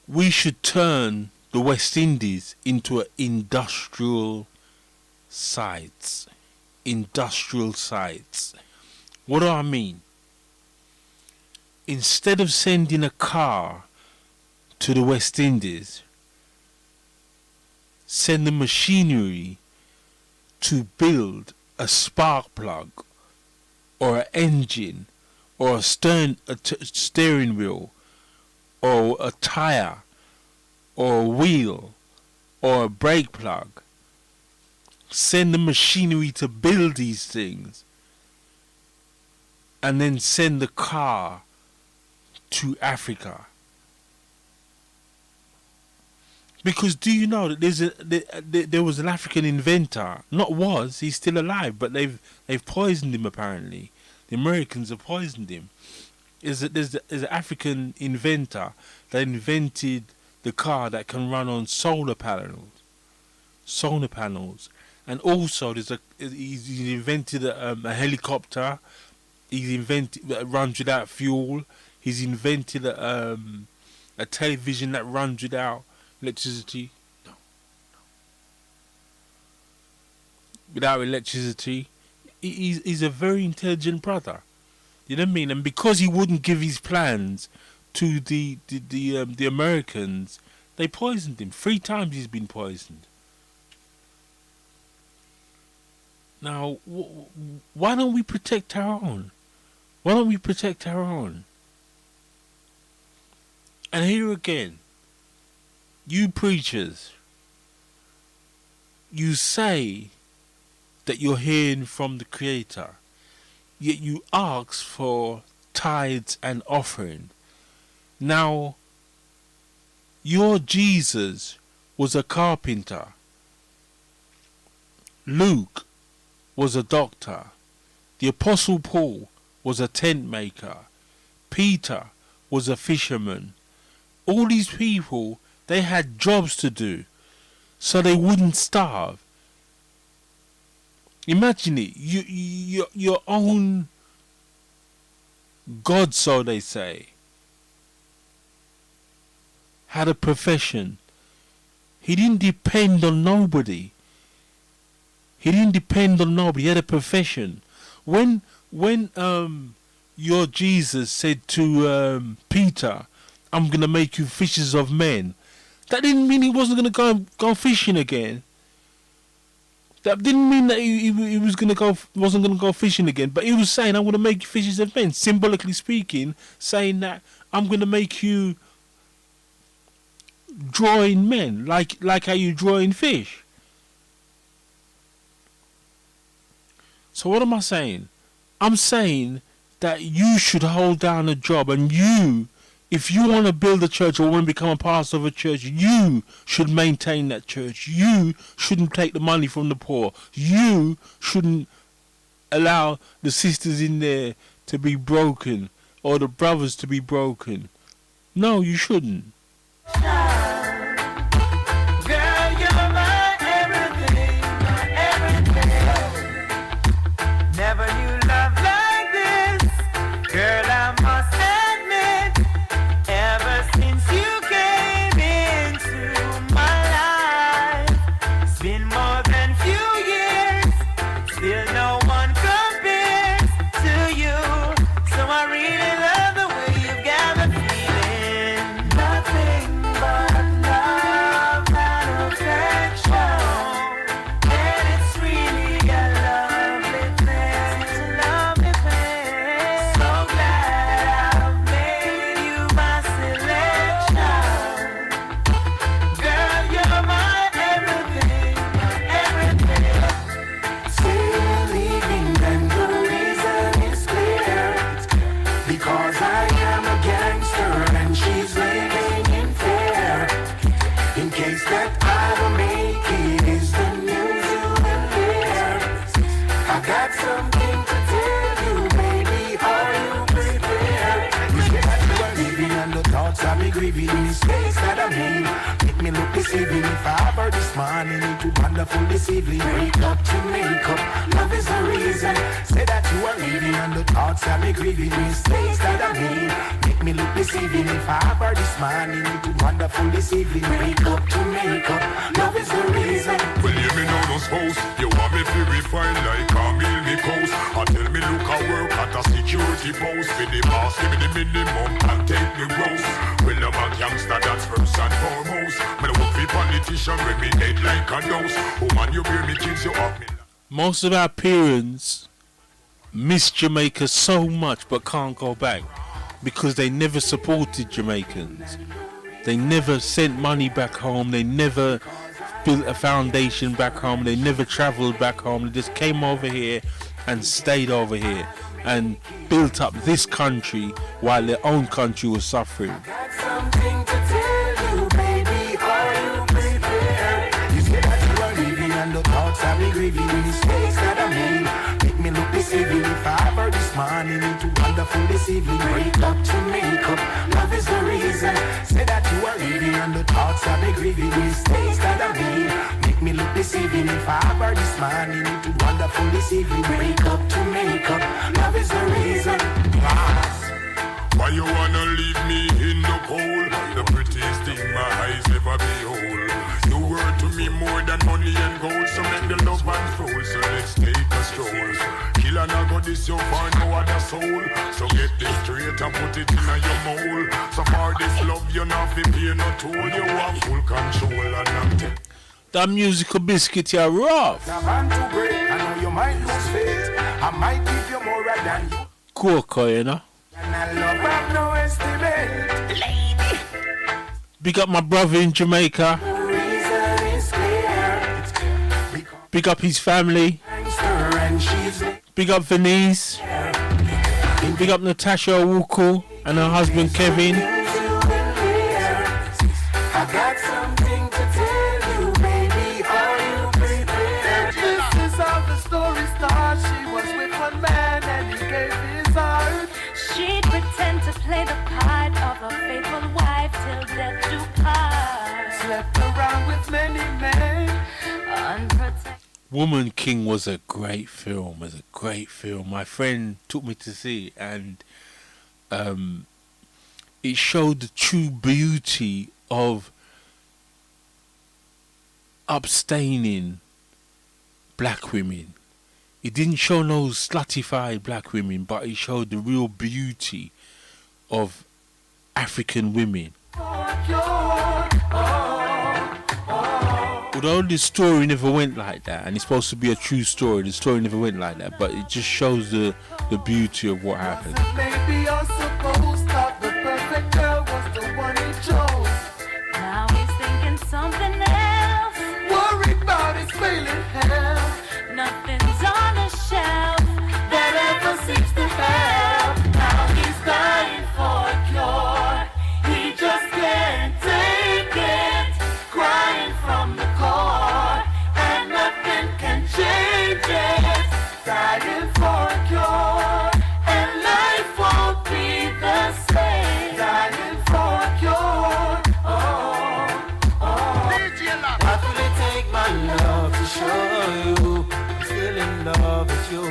We should turn the West Indies into an industrial sites. Industrial sites. What do I mean? Instead of sending a car to the West Indies, send the machinery to build a spark plug or an engine or a steering wheel or a tire or a wheel or a brake plug. Send the machinery to build these things and then send the car to Africa. Because do you know that there was an African inventor? Not was, he's still alive, but they've poisoned him apparently. The Americans have poisoned him. There's an African inventor that invented the car that can run on solar panels. And also, he's invented a helicopter. He's invented that runs without fuel. He's invented a television that runs without electricity. No. Without electricity. He's a very intelligent brother. You know what I mean? And because he wouldn't give his plans to the Americans, they poisoned him. 3 times he's been poisoned. Now, why don't we protect our own? Why don't we protect our own? And here again, you preachers, you say that you're hearing from the Creator, yet you ask for tithes and offering. Now, your Jesus was a carpenter. Luke was a doctor. The Apostle Paul was a tent maker. Peter was a fisherman. All these people, they had jobs to do so they wouldn't starve. Imagine it, your own God, so they say, had a profession. He didn't depend on nobody. He didn't depend on nobody. He had a profession. When your Jesus said to Peter, "I'm gonna make you fishers of men," that didn't mean he wasn't gonna go fishing again. That didn't mean that he wasn't gonna go fishing again. But he was saying, "I'm gonna make you fishers of men," symbolically speaking, saying that I'm gonna make you drawing men, like how you draw in fish. So what am I saying? I'm saying that you should hold down a job, and you, if you want to build a church or want to become a pastor of a church, you should maintain that church. You shouldn't take the money from the poor. You shouldn't allow the sisters in there to be broken or the brothers to be broken. No, you shouldn't. Never knew love like this, girl, I must admit. Ever since you came into my life, it's been more than few years, still no one compares to you. So I really love the way you got me feeling. Nothing but love and affection, and it's really a lovely thing. So glad I've made you my selection. Girl, you're my everything, everything. Still leaving, and the reason is clear. Because I am a gangster and she's living in fear. In case that I don't make it is the news you will hear. I got something to tell you, baby, are you prepared? You say that you are living and the thoughts of me grieving, mistakes that I made make me look deceiving. If I ever this morning into wonderful this evening, wake up to make up, love is the reason. Say that you are living and the thoughts of me grieving, mistakes that I made make me look deceiving. If I ever this morning into wonderful this evening, wake up to make up, love is the reason. Well, you me know no spouse. You want me to refine like a meal me coast. And tell me look I work at a security post. With the boss, give me the minimum and take the gross. Well, I'm a gangster, that's first and foremost. Me no work for politician, when me head like a dose. Woman, you bear me kids, you up me. Most of our parents miss Jamaica so much but can't go back because they never supported Jamaicans. They never sent money back home. They never built a foundation back home. They never traveled back home. They just came over here and stayed over here and built up this country while their own country was suffering. Got something to tell you, baby, are you prepared? You say that you are leaving and the thoughts of me grieving, mistakes that I made make me look deceiving. If I ever this morning into wonderful this evening, wake up to make up, love is the reason. Say that you are leaving and the thoughts of me grieving, mistakes that I made make make me look deceiving. If I were this man, you need to wonderful this evening. Break up to make up, love is the reason. Class. Why you wanna leave me in the cold? The prettiest thing my eyes ever behold. You were to me more than money and gold. So make the love unfold. So let's take a stroll. Kill and I got this, you find no other soul. So get this straight and put it in your mold. So for this love, you not fi pay no toll. You have full control and I'm That musical biscuit, you're rough. I want to break, I know you might lose faith. I might give you more than you. Coco, you know. And I love have no estimate. Lady. Big up my brother in Jamaica. The reason is clear. It's clear. Big up his family. And she's Big up Venice. Big up Natasha Owuku and her husband Kevin. I got something to tell you, baby. Are you prepared? This is how the story starts. She was with one man and he gave his heart. She'd pretend to play the part of a faithful wife till death do part. Slept around with many men. Unprotected. Woman King was a great film. My friend took me to see it, and it showed the true beauty of abstaining black women. It didn't show no sluttified black women, but it showed the real beauty of African women. Although the story never went like that, and it's supposed to be a true story, the story never went like that, but it just shows the beauty of what happened. Maybe you're supposed to the perfect girl was the one he chose. Now he's thinking something else. Worried about his failing health. Nothing's on the shelf That ever seems to help. Now he's dying for a cure. He just can't take it. Crying from the core, and nothing can change it. Dying for a cure, and life won't be the same. Dying for a cure. What will it take, my love, to show you I'm still in love with you?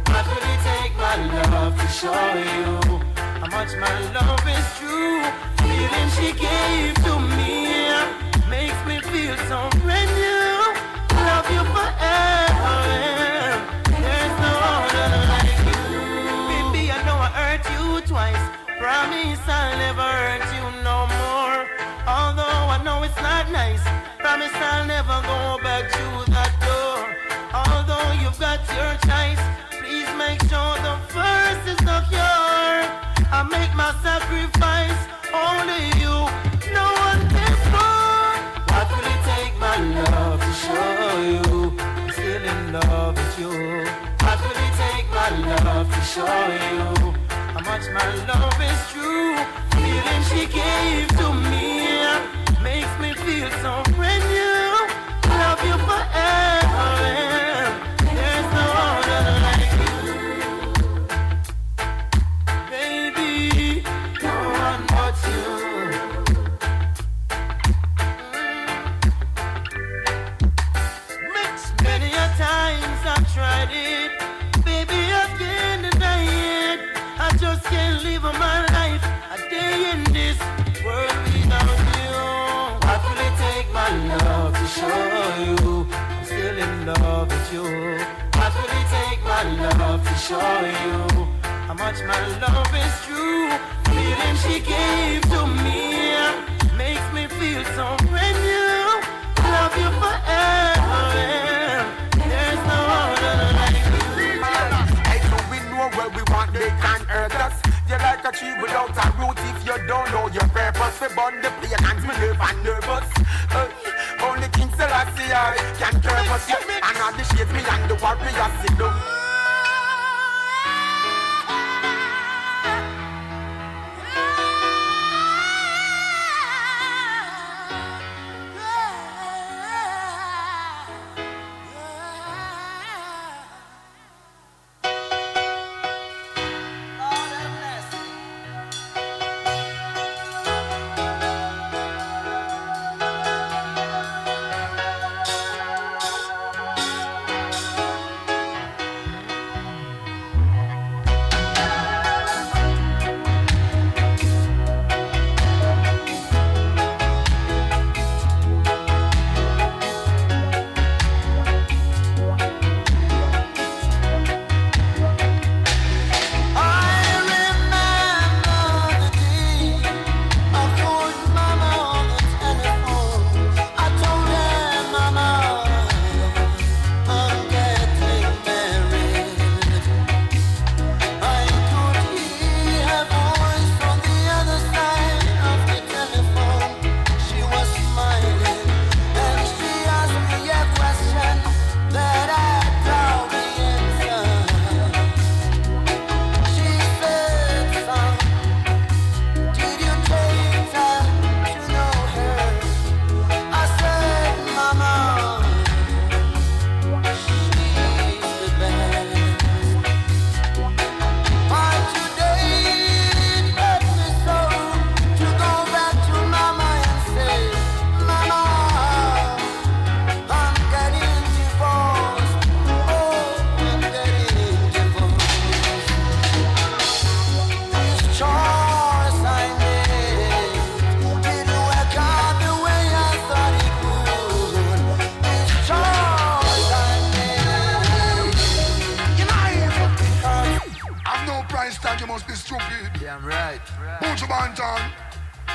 What will it take, my love, to show you how much my love is true? Feeling she gave to me makes me feel so brand new. Love you forever. There's no other like you. Baby, I know I hurt you twice. Promise I'll never hurt you no more. Although I know it's not nice. Promise I'll never go back to that door. Although you've got your choice, please make sure the first is the cure. I make my sacrifice, only you, no one before. What will it take, my love, to show you I'm still in love with you? What will it take, my love, to show you how much my love is true? Feeling she gave to me makes me feel so brand new. Love you forever. There's no other like you. Baby, no one but you. Many a times I've tried it, baby, I can't deny it. I just can't live my life a day in this world without you. What will it take, my love, to show you I'm still in love with you? What will it take, my love, to show you how much my love is true? Feeling she gave to me makes me feel so brand new. Love you forever. There's no other like you. Hey, do we know where we want, they can't hurt us. You're like a tree without a root if you don't know your purpose. We burn the pagans, me never nervous. Only King Selassie can curb us. And all the shades me and the warriors sit down.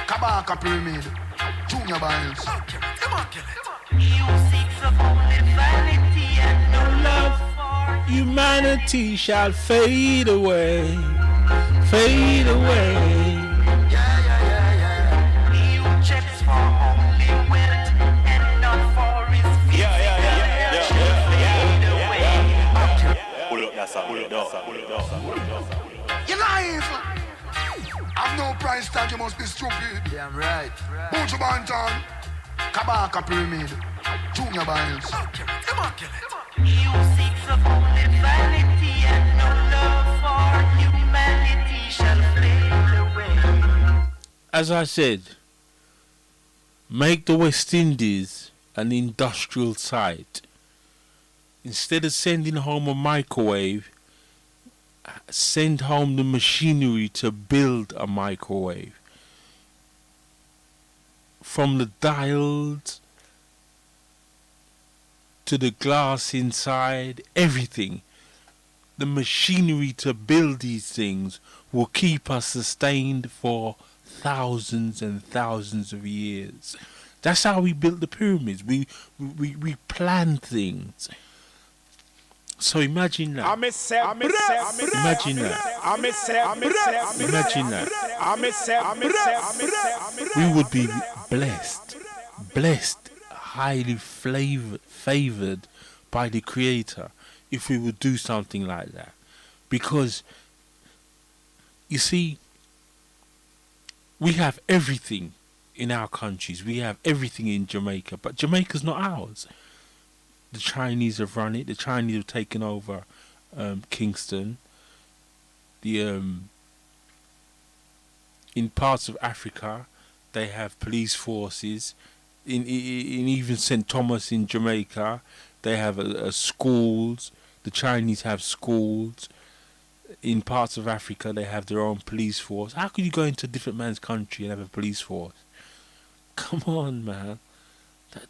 Kabaka Pyramid, Junior Biles. Come on, kill it. Music of only vanity and no love for Humanity shall fade away, fade away. you checks for only wealth and not for his feet. Pull up that song, pull up that song, pull up that song, pull up that song. You're live. I've no price tag, you must be stupid. Damn right. Buju Banton, Kabaka Pyramid, Junior Biles. Come on, kill it. Music of only vanity and no love for humanity shall fade away. As I said, make the West Indies an industrial site. Instead of sending home a microwave, send home the machinery to build a microwave. From the dials to the glass inside, everything. The machinery to build these things will keep us sustained for thousands and thousands of years. That's how we built the pyramids. We planned things. So imagine that. Imagine that. Imagine that. We would be blessed, highly favored by the Creator if we would do something like that. Because, you see, we have everything in our countries. We have everything in Jamaica, but Jamaica's not ours. The Chinese have run it. The Chinese have taken over Kingston. In parts of Africa, they have police forces. In even St. Thomas in Jamaica, they have schools. The Chinese have schools. In parts of Africa, they have their own police force. How could you go into a different man's country and have a police force? Come on, man.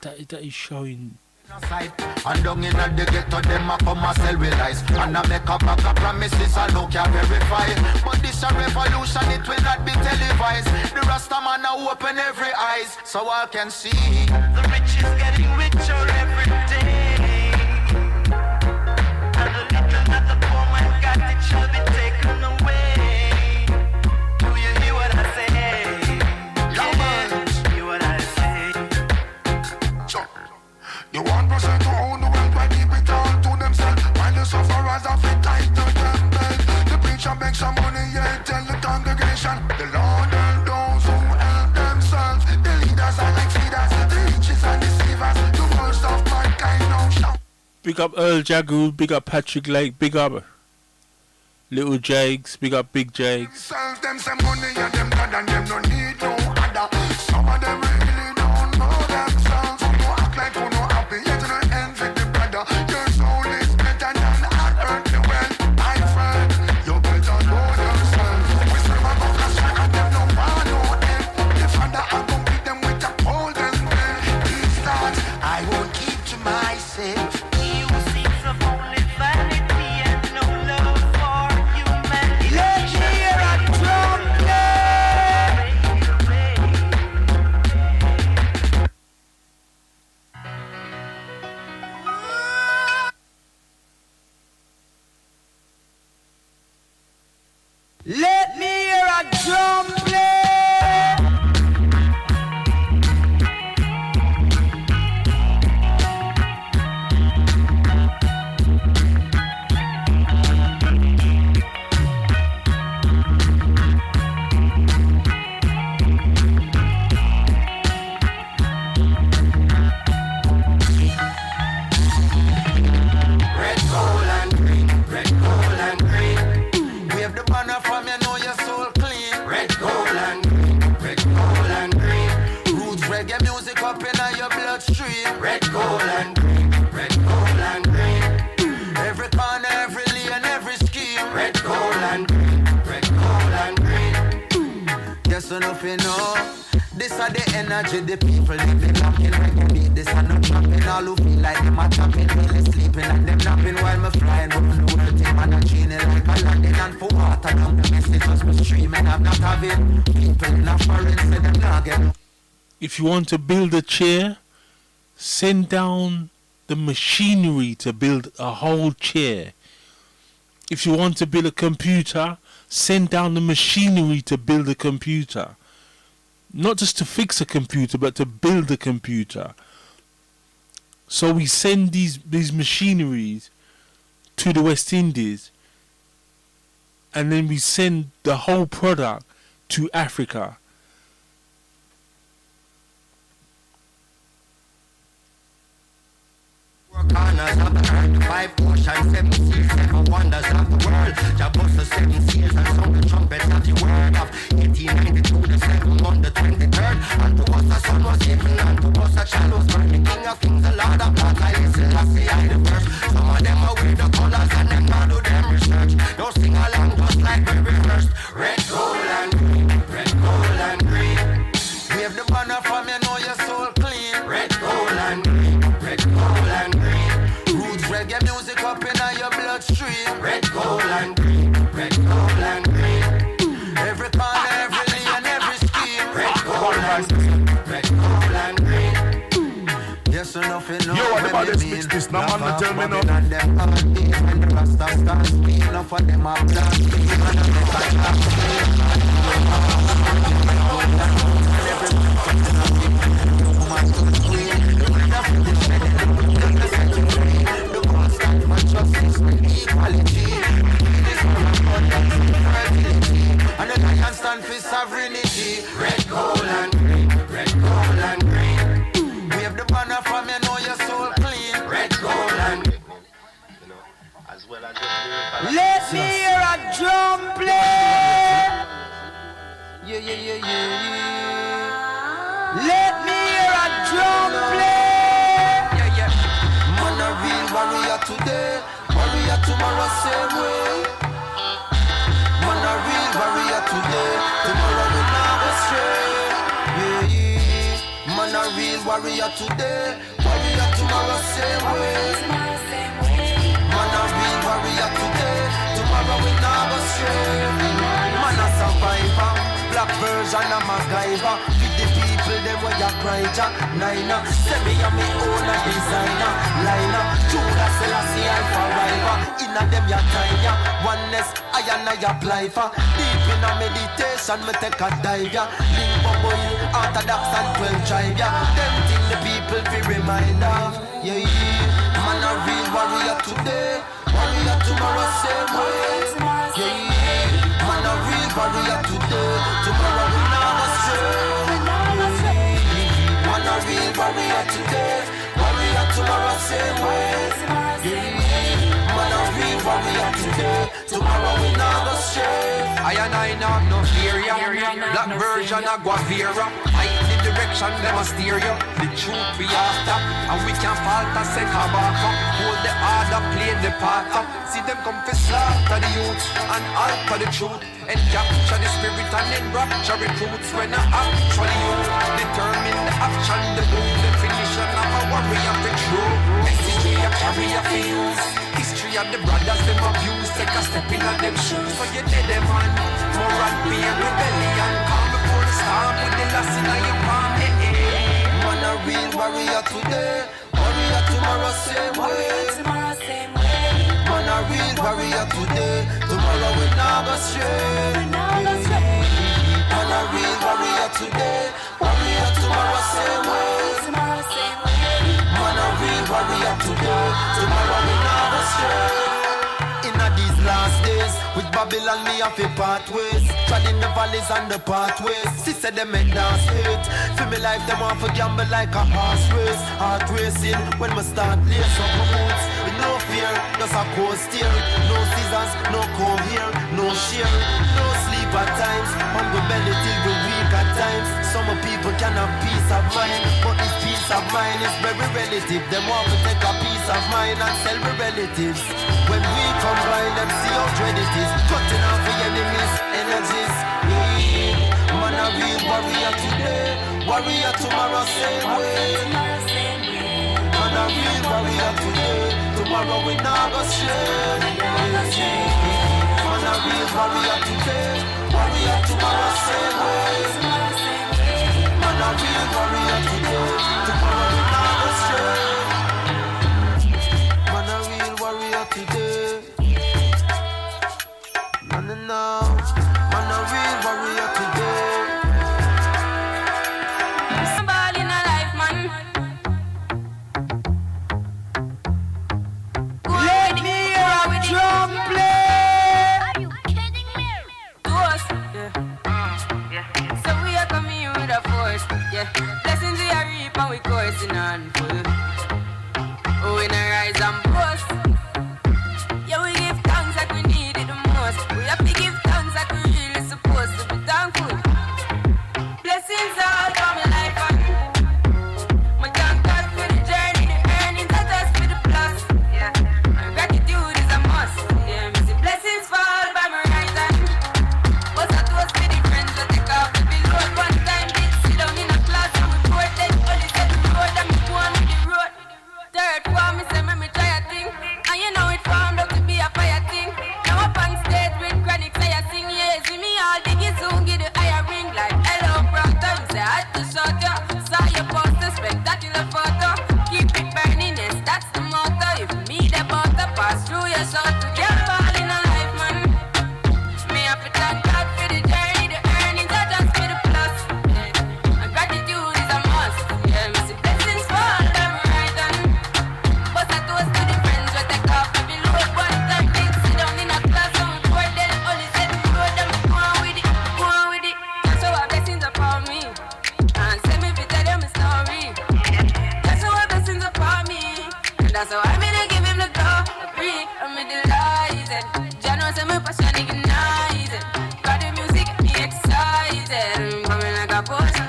That is showing. And down in the ghetto, them a come a sell with lies. And a make a back of promises and no can verify. But this a revolution, it will not be televised. The Rasta man a open every eyes, so all can see. The rich is getting richer every day, and the little that the poor man got, it shall be taken away. Do you hear what I say? Hear what I say? You 1% to own the world, why keep it all to themselves? While the sufferers are fit tight to them belt. The preacher makes some money, yeah, tell the congregation. The Lord help those who help themselves. The leaders are like feeders, the riches and deceivers. The worst of mankind now shout. Big up Earl Jagu, big up Patrick Lake, big up Little Jakes, big up Big Jakes. Themselves, them some money and them God and them no need no other. Some of them really don't know themselves. Who no act like who no happy, yet no envy the brother. Your soul is better than on earth the wealth. My friend, you better know yourself. We serve a God and them no want no end. The Father I go beat them with a golden pen. These thoughts I won't keep to myself. Music of only vanity and no love for humanity. Let me hear a drum Let me hear a drum play. Red, gold, and green. Red, gold, and green. Wave the banner from you, know your soul clean. Red, gold, and green. Red, gold, and green. Roots reggae music up in your bloodstream. Red, gold, and green. Red, gold, and green. Every corner, every lane, every scheme. Red, gold, and green. Red, gold, and green. Yes, enough you know. This are the energy the people living knocking reggae beat. This are not trapping. All who feel like them are trapping, really sleeping and them napping while me flying. But the world thing man a genie like a landing. And for water down the messages me streaming. I'm not having people in a foreign say them not If you want to build a chair, send down the machinery to build a whole chair. If you want to build a computer, send down the machinery to build a computer. Not just to fix a computer, but to build a computer. So we send these machineries to the West Indies, and then we send the whole product to Africa. Corners of the earth, 5 oceans, 7 seas, 7 wonders of the world. Jah bust the 7 seals and sound the trumpet of the word of 1892, the 7th month, the 23rd. Unto us the sun was given, unto us a child was born. The King of Kings, the Lord of Lords, I listen, I see I the first. Some of them are with the colors and them not do them research. Don't sing along just like we rehearsed. Red, gold and green, red, gold and green. Wave the banner from you know your soul clean. Red, gold and green, red, gold and green. Reggae music up in your bloodstream. Red, gold and green, red, gold and green. Every corner, every lane, every scheme. Red, gold and green, red, gold and green. Yes, enough, enough. Yo, what about this mix this? Now man, tell me no. And them hard days when the Rasta start speaking. Enough of them are black. Justice and equality. And the lion stand for sovereignty. Red, gold and green, red, gold and green. Wave the banner from you know your soul clean. Red, gold and green. As well as let me hear a drum play. Yeah, yeah, yeah, yeah, yeah. Let me hear a drum play. Warrior today, warrior tomorrow, same way. Man a real warrior today, tomorrow we never stray. Yeah, yeah. Man a real warrior today, warrior tomorrow, same way. Man a real warrior today, tomorrow we never stray. Man a survivor, black version of MacGyver. With the people, them where you cry, Jack Niner. Say me a me own a designer, liner. Judas Selassie I forever. Inna them ya time ya. Oneness I and I apply for. Deep in a meditation me take a dive ya. Limbo boy, orthodox and 12 tribe ya. Them thing the people fi remind of. Yeah, yeah. Man a real warrior today, warrior tomorrow same way. Yeah, yeah. Man a real warrior today, tomorrow we never stray. Man a real warrior today, warrior tomorrow same way. Man a real warrior today, tomorrow we never stray. I and I not no fear ya. Black version of Guavira. Fight the direction, them a steer you. The truth we after, and we can't falter, say Kabaka. Hold the order, play the part. See them come for slaughter the youth and alter the truth. And capture the spirit and then rapture recruits. When I actually you determine the action, the move, definition of a warrior for true. Message we a carry a for use. History of the brothers them abuse. Take a step in them shoes. So you dead them man. Moral being rebellion. Calm before the storm with the loss in your palm. Man a real warrior today, warrior tomorrow same way. Man a real warrior today, tomorrow we never stray. Man a real warrior today, warrior tomorrow same way. Man a real warrior today, tomorrow we never stray. Inna these last days, with Babylon me have a pathways. Treading the valleys and the pathways. She said they make dance hate. Feel me life them want to gamble like a horse race. Heart racing when me start lace up my boots. With no fear, just a cold steer. No scissors, no comb here, no shear. No sleep at times, hungry belly till we weak at times. Some people can have peace of mind, but this peace of mind is very relative. Them want to take a piece of mind and sell me relatives. When we combine them, see how dread it is. Cutting off the enemies, energies. Yeah. Man a real warrior today, warrior tomorrow same way. Man a real warrior today, tomorrow we never stray. Man a real warrior today, warrior tomorrow same way. Yeah, blessings we are reap and we coursing on full. Oh, we not rise and boast. Yeah, we give thanks like we need it the most. We have to give thanks like we really supposed to be thankful. Blessings all for my life and my thank God for the journey, the earnings are just for the plus. Yeah, and gratitude is a must. Yeah, me see blessings fall by my right hand. What's that was for the friends that take off the bill road one time did sit down in a class and we poured that only said the road and me go on with the road. Third form, me say me try a thing, and you know it formed up to be a fire thing. Now up on stage with chronic say I sing, yeah, see me all diggy soon get the higher ring like hello brother. You say I had to shut ya, saw your poster, spectacular photo. Keep it burning, yes, that's the motto. If me the butter pass through your shot to get fall in a life, man. Me have to thank God for the journey, the earnings are just for the plus. And gratitude is a must. Yeah, me see blessings fall down right hand. But I toast to the friends we take off every load one time. They sit down in a class and we pour them only said the road and we go on with it, go on with it. That's how our blessings upon me. And send me to tell them a story. That's how our blessings upon me. And that's how I'm gonna give him the glory. I'm delighted. Jah knows I'm a passion ignited. Got the music get me excited. Coming like a potion.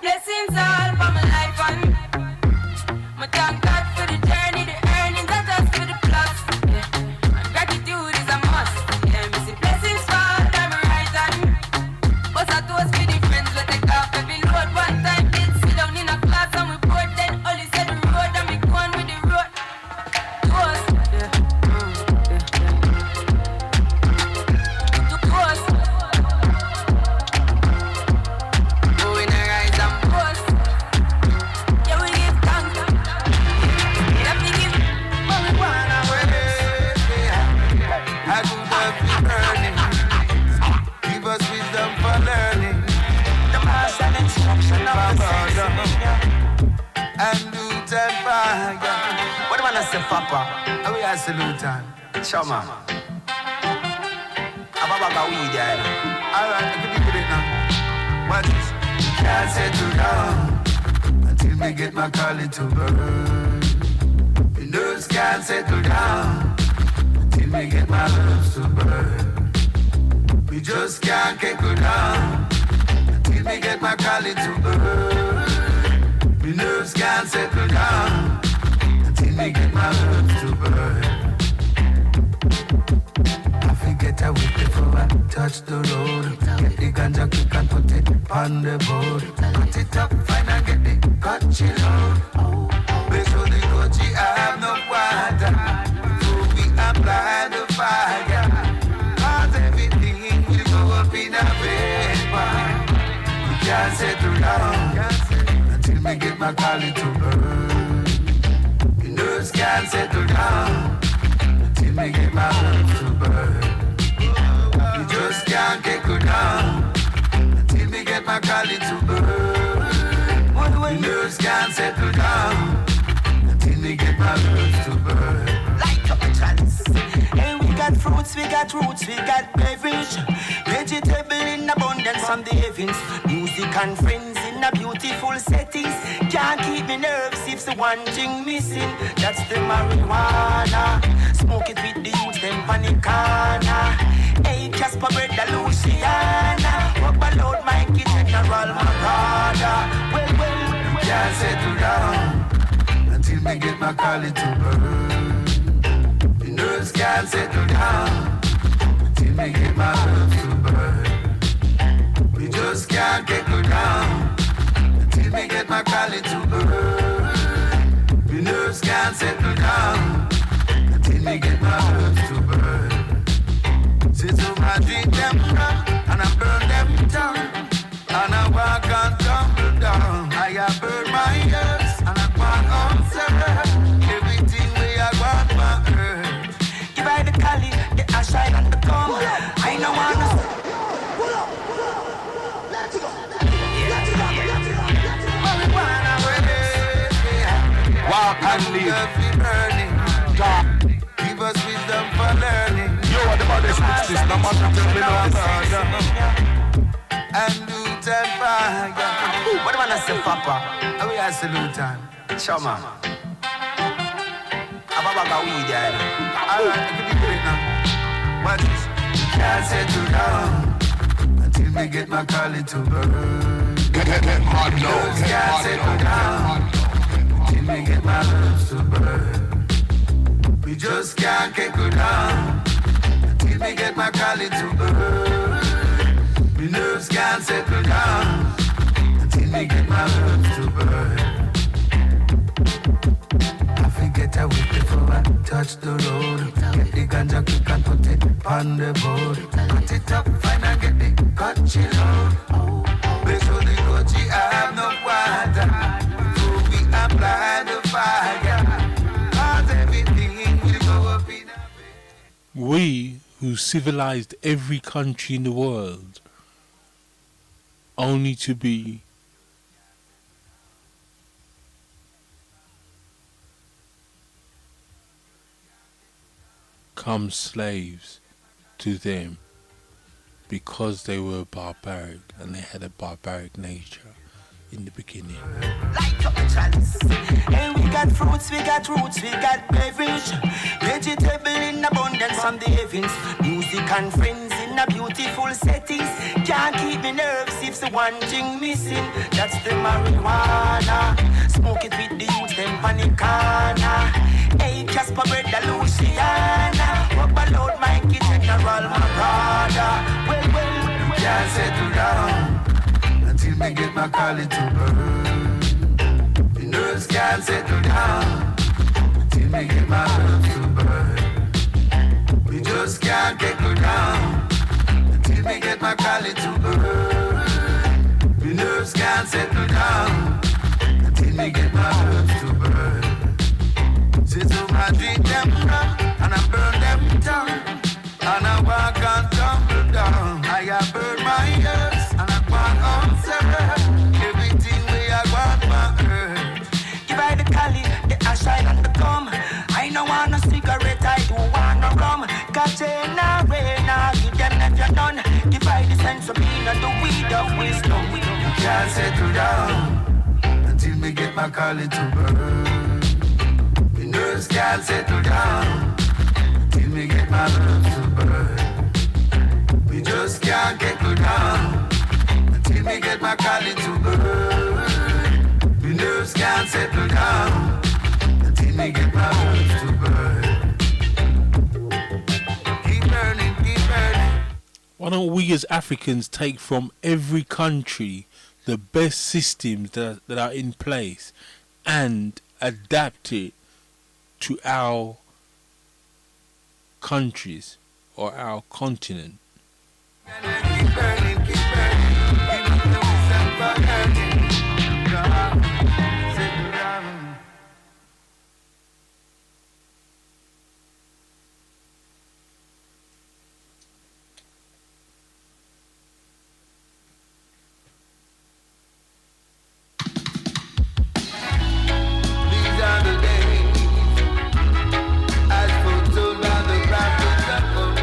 Blessings all for my life and my thank God for the journey, the earnings are just for the plus. Yeah. And gratitude is a must. Yeah, me see blessings fall down my right hand. But I toast for the friends we take off every load one time. Did sit down in a class and we poured then only said the road and we go on with the road. Toast, yeah, toast. Oh, we not rise and boast. Yeah, we give thanks. Yeah, we give. But we wanna wait. I do love you burning. Give us wisdom for learning. The master instruction of the and do time fire. What do you wanna say, Papa? How we are salute time? Chama. Ababaga weed, yeah. Alright, I can deal with it now. What is? Can't settle down until me get my calling to burn. The nerves can't settle down until me get my nerves to burn. We just can't go down until me get my calling to burn. The nerves can't settle down until me get my nerves to burn. I forget I wait before I touch the road. Get the ganja kick and put it on the board. Put it up fine and get the cutchy load. Make sure the cutchy have no water before we apply the fire. Cause everything will go up in a vapor. We can't settle down until me get my collie to burn. The nerves can't settle down until me get my nerves to burn. You just can't go down until me get my collie to burn. The nerves can't settle down until me get my nerves to burn. Light up the chalice. Hey, we got fruits, we got roots, we got beverage. Vegetable in abundance from the heavens. Music and friends in a beautiful settings. Can't keep me nerves if the one thing missing. That's the marijuana. Smoke it with the youth, them panicana. Hey, Casper, Brenda, Luciana. Rubber load, Mikey, General Marada. Well, can't settle down until me get my collie to burn. The nerves can't settle down until me get my nerves to burn. We just can't go down until me get my collie to burn. The nerves can't settle down until me get my nerves to burn. Say so I drink them rum and I burn them down, and I walk and tumble down. I have burned my ears and I want answer everything we I want my earth. Give I the cali, the ashine and the gum. I know wanna. Let's go. Marijuana, walk and live. Give us wisdom for learning. Yo, what about this mix? This number to tell me no. And do time fire. man I say Papa. How we are salute time? Chama. Ababaga weed there. Alright, give me break now. Watch this. Can't settle down until me get my collie to burn. Get mad now. Just can't settle down until me get my herbs to burn. We just can't go down until me get my collie to burn. Me nerves can't settle down until me get my herbs to burn. I forget I wait before I touch the road. Get the ganja quick and put it on the board. Put it up fine and get the country load. Make sure the country have no water before we apply the fire. Cause everything will go up in a We, who civilized every country in the world, only to be come slaves to them because they were barbaric and they had a barbaric nature in the beginning. Light up the chalice. And we got fruits, we got roots, we got beverage. Vegetable in abundance from the heavens. Music and friends in a beautiful settings. Can't keep me nerves if the one thing missing. That's the marijuana. Smoke it with the youth, them panicana. Hey, Casper bread, the Luciana. Rubber load, Mikey, General, my brother. Well, can't settle down until me get my collie to burn. The nerves can't settle down until me get my herbs to burn. We just can't go down until me get my collie to burn. The nerves can't settle down until me get my herbs to burn. Say so I drink them rum and I burn them down, and I walk and tumble down. I burn my herbs and I want on everything we I want my herbs. give I the cali, the ash and the gum. I no want no cigarette, I do want no rum. Catena, Rena, give them if you're done. Give I the sense of being and the weed of wisdom. Can't settle down until me get my collie to burn. The nerves can't settle down until me get my herbs to burn. We just can't go down until me get my collie to burn. The nerves can't settle down until me get my herbs to burn. Keep burning, keep burning. Why don't we as Africans take from every country the best systems that are in place and adapt it to our countries or our continent? Keep burning, keep burning. Keep the whistle burning. Settle down. These are the days as foretold by the prophets of old.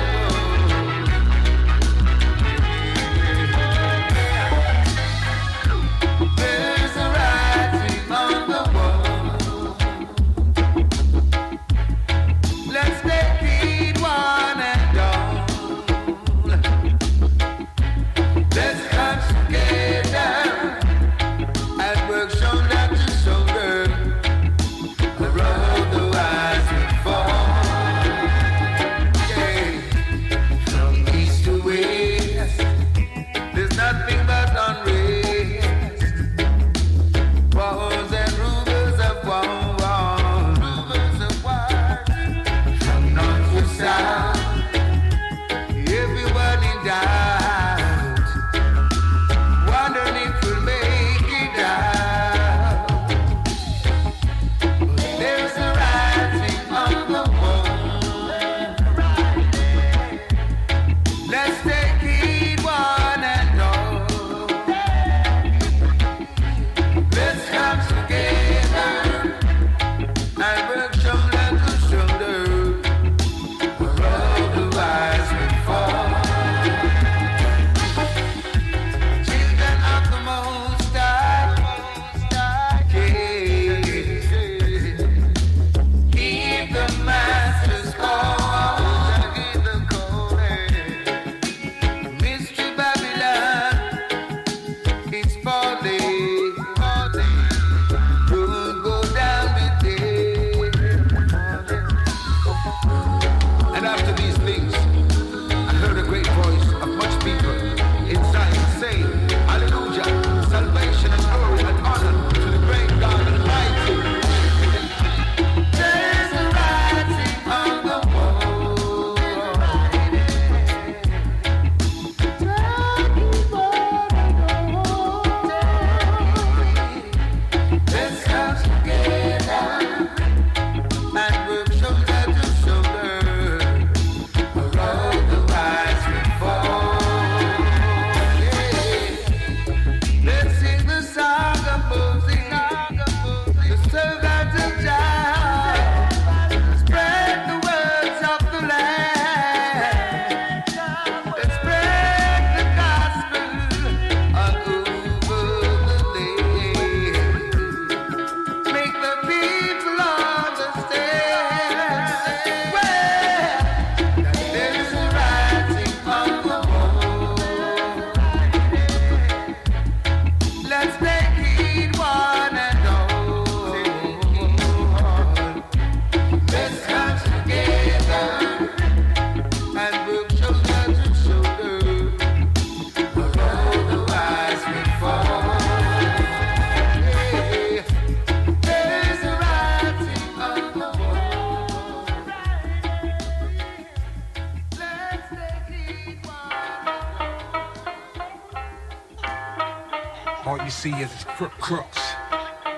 see is crooks.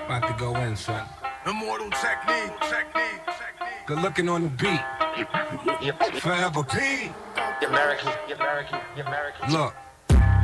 About to go in, son. Immortal technique. Good looking on the beat. Forever P. American. Look.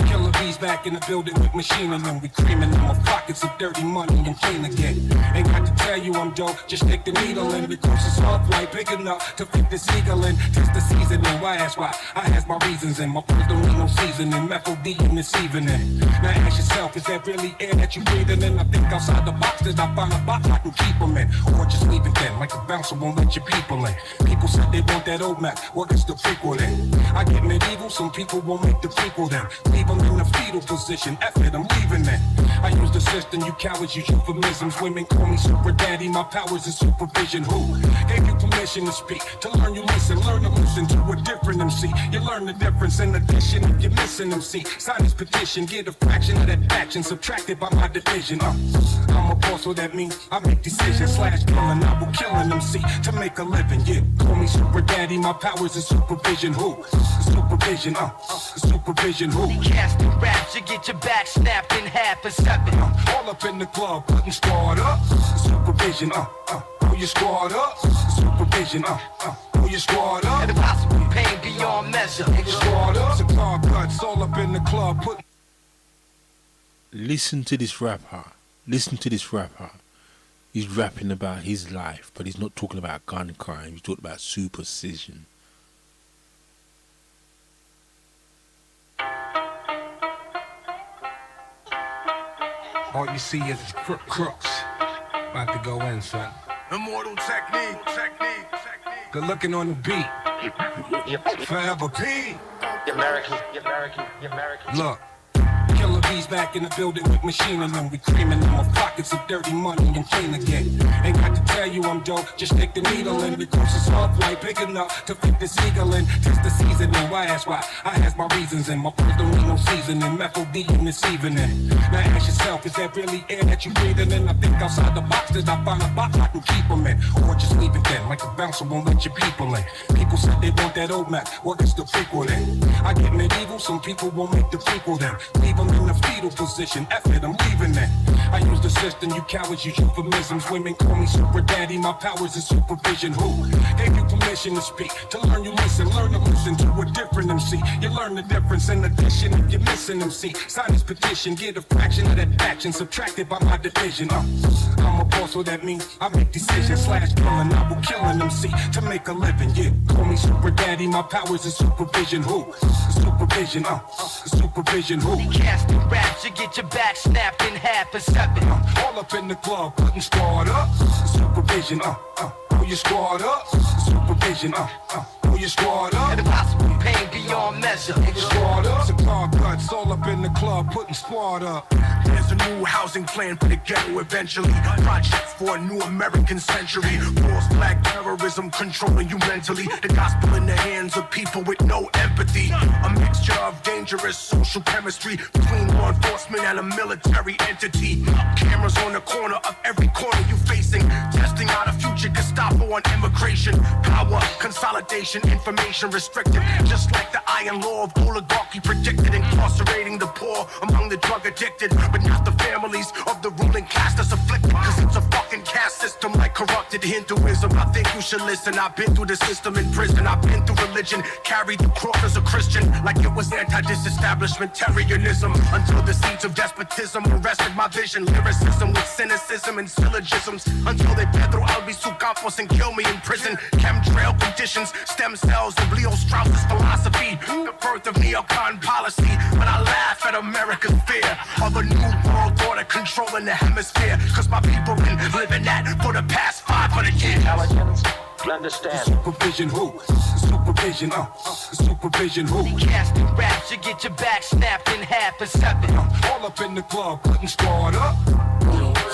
Killer bees back in the building with machine in them. We creaming in my pockets of dirty money and clean again. Ain't got to tell you I'm dope, just stick the needle in. Because it's soft white, big enough to fit this eagle in. Test the seasoning, why ask why? I has my reasons and my pearls don't need no seasoning. Methyl D in this evening. Now ask yourself, is that really air that you breathing in? I think outside the box, did I find a box I can keep them in? Or just leave it then, like a bouncer won't let your people in. People said they want that old map, well it's the prequel then. I get medieval, some people won't make the prequel then. Leave them in the fetal position, F it, I'm leaving it. I use the system, you cowards use euphemisms. Women call me super daddy, my powers is supervision. Who gave you permission to speak? To learn you listen, learn to listen to a different MC. You learn the difference in addition if you're missing MC. Sign this petition, get a fraction of that action, subtracted by my division. I'm a boss, so that means I make decisions. Slash killing, I will kill an MC to make a living. Yeah, call me super daddy, my powers is supervision. Who? Supervision, supervision. Who? Casting raps, you get your back snapped in half a second. All up in the club, putting squad up. Supervision, pull your squad up. Supervision, pull your squad up. And the possible pain beyond measure. Squad up, cigar guts, all up in the club, putting. Listen to this rapper. He's rapping about his life, but he's not talking about gun crime. He's talking about superstition. All you see is crooks. About to go in, son. Immortal technique. Good looking on the beat. Forever P. American. Look. Killer bees back in the building with machine in them. We creaming in my pockets of dirty money and clean again. Ain't got to tell you I'm dope, just stick the needle in. Because it's soft white, big enough to fit this eagle in. Test the seasoning, why ask why? I has my reasons and my pearls don't need no seasoning. Methyl D in this evening. Now ask yourself, is that really air that you breathing in? I think outside the box, did I find a box I can keep them in? Or just leave it then, like a bouncer won't let your people in. People said they want that old map, well it's the prequel then. I get medieval, some people won't make the prequel then. Leave them in the fetal position, F it, I'm leaving it. I use the system, you cowards use euphemisms. Women call me super daddy, my powers is supervision. Who gave you permission to speak? To learn you listen, learn to listen to a different MC. You learn the difference in addition if you're missing MC. Sign this petition, get a fraction of that action, subtracted by my division. I'm a boss, so that means I make decisions. Slash killing, I will kill an MC to make a living. Yeah, call me super daddy, my powers is supervision. Who? Supervision, supervision. Who? Casting raps, you get your back snapped in half a second. All up in the club, putting squad up. Supervision, pull your squad up. Supervision, pull your squad up. And the possible pain beyond measure. Squad up, cigar guts, all up in the club, putting squad up. There's a new housing plan for the ghetto eventually. Project for a new American century. Forced black terrorism controlling you mentally. The gospel in the hands of people with no empathy. A mixture of dangerous social chemistry between law enforcement and a military entity. Cameras on the corner of every corner you facing. Testing out a future Gestapo on immigration. Power, consolidation, information restricted. Just like the iron law of oligarchy predicted. Incarcerating the poor among the drug addicted. But not the families of the ruling caste that's afflicted. Cause it's a fucking caste system like corrupted Hinduism. I think you should listen. I've been through the system in prison. I've been through religion. Carried the cross as a Christian. Like it was anti-disestablishmentarianism. Until the seeds of despotism arrested my vision. Lyricism with cynicism and syllogisms. Until they Pedro Albizu Campos and kill me in prison. Chemtrail conditions, stem cells of Leo Strauss's philosophy. The birth of neocon policy. But I laugh at America's fear of a new world order controlling the hemisphere. Cause my people been living that for the past 500 years. Intelligence, understand. Supervision who? Supervision, supervision who? Casting raps, you get your back snapped in half a second. All up in the club, putting squad up.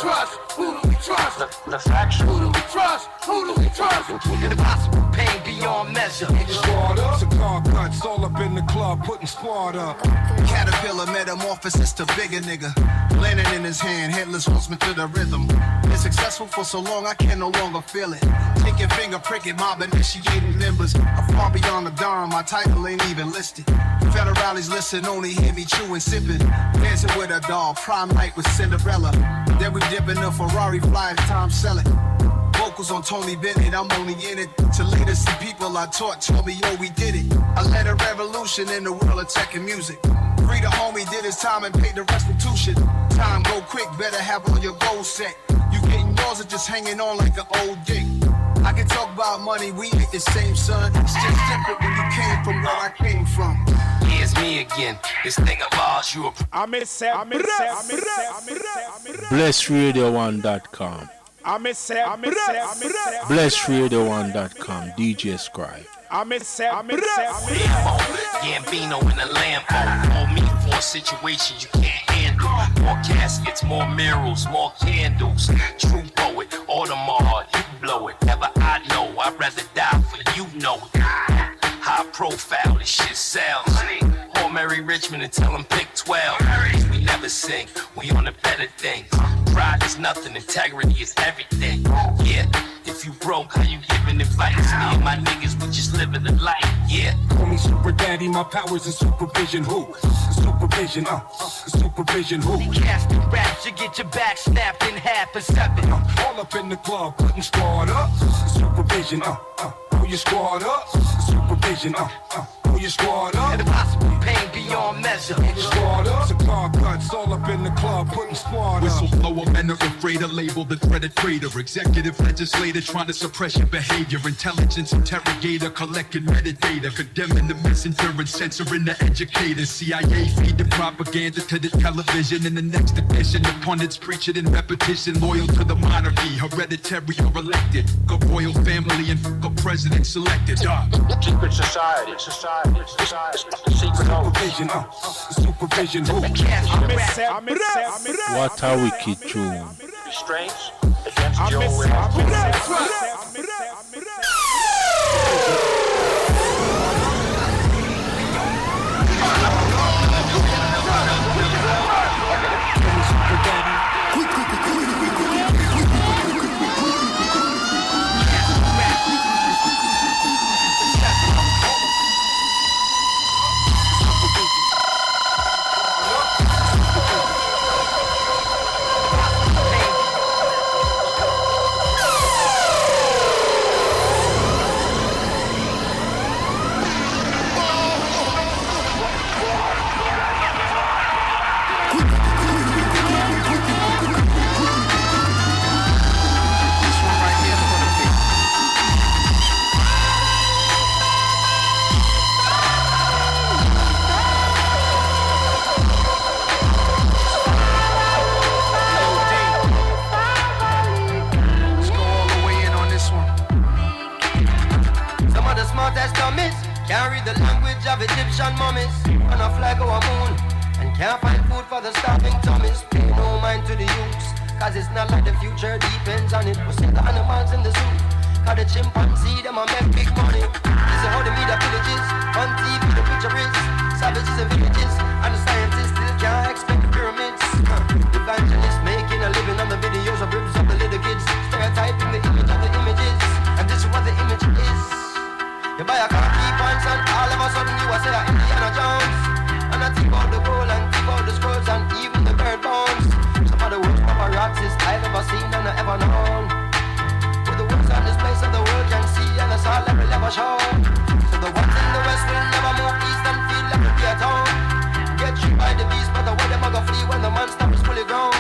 Trust. Who do we trust? The faction. Who do we trust? Who do we trust? Impossible pain beyond measure. Squad up, cigar cuts all up in the club, putting squad up. Caterpillar metamorphosis to bigger nigga. Lantern in his hand, headless horseman to the rhythm. Been successful for so long I can no longer feel it. Taking finger pricking, mob initiating members. I'm far beyond the dawn, my title ain't even listed. Federales listen, only hear me chewing, sipping. Dancing with a dog, prime night with Cinderella. Then we dip in the Ferrari, fly time selling. Vocals on Tony Bennett, I'm only in it to lead us to people I taught, told me, yo, we did it. I led a revolution in the world of tech and music. Free the homie, did his time and paid the restitution. Time go quick, better have all your goals set. You getting yours or just hanging on like an old dick. I can talk about money, we ain't the same, son. It's just different when you came from where I came from. Here's me again. This thing of ours, you BlessRadio1.com. BlessRadio1.com. DJ Scribe. Gambino in a Lambo. More me for a situation you can't handle. More caskets, more murals, more candles. True poet, Audemars, you blow it. Never I know, I'd rather die for you know it. High profile, this shit sells. Call Mary Richmond and tell him pick 12. We never sing, we on the better things. Pride is nothing, integrity is everything. Yeah, if you broke, how you giving advice? Me and my niggas, we just living the life. Yeah. Call me Super Daddy, my powers in supervision. Who? Supervision, supervision. Who? Casting raps, you get your back snapped in half a seven. All up in the club, putting squad up. Supervision, pull your squad up. Supervision, pull your squad up. Impossible pain beyond measure. Squad up, cigar cuts all up in the club, putting squad up. Whistleblower, men are afraid of label the dreaded traitor. Executive legislator trying to suppress your behavior. Intelligence interrogator, collecting metadata. Condemning the messenger and censoring the educator. CIA feed the propaganda to the television. In the next edition, the pundits preach it in repetition. Loyal to the monarchy, hereditary or elected. Go royal family and a president selected. Secret society. Secret supervision, supervision. Who? What a wicked tune. Restraints against your will. Can't read the language of Egyptian mummies on a flag or a moon, and can't find food for the starving tummies. Pay no mind to the youths, cause it's not like the future depends on it. We see the animals in the zoo, cause the chimpanzee them a make big money. This is how the media villages, on TV the picture is savages and villages, and the scientists still can't expect the pyramids. Evangelists making a living on the videos of ribs of the little kids, stereotyping the image of the images, and this is what the image is. You buy a car, key pants, and all of a sudden you are say Indiana Jones. And I think about the gold and think about the scrolls and even the bird bones. Some of the worst paparazzis I've ever seen and I ever known. With the words on this place of the world can see and that's all that will ever show. So the ones in the west will never move east and feel like to be at home. Get tricked by the beast, but the way them a go flee when the monster is fully grown.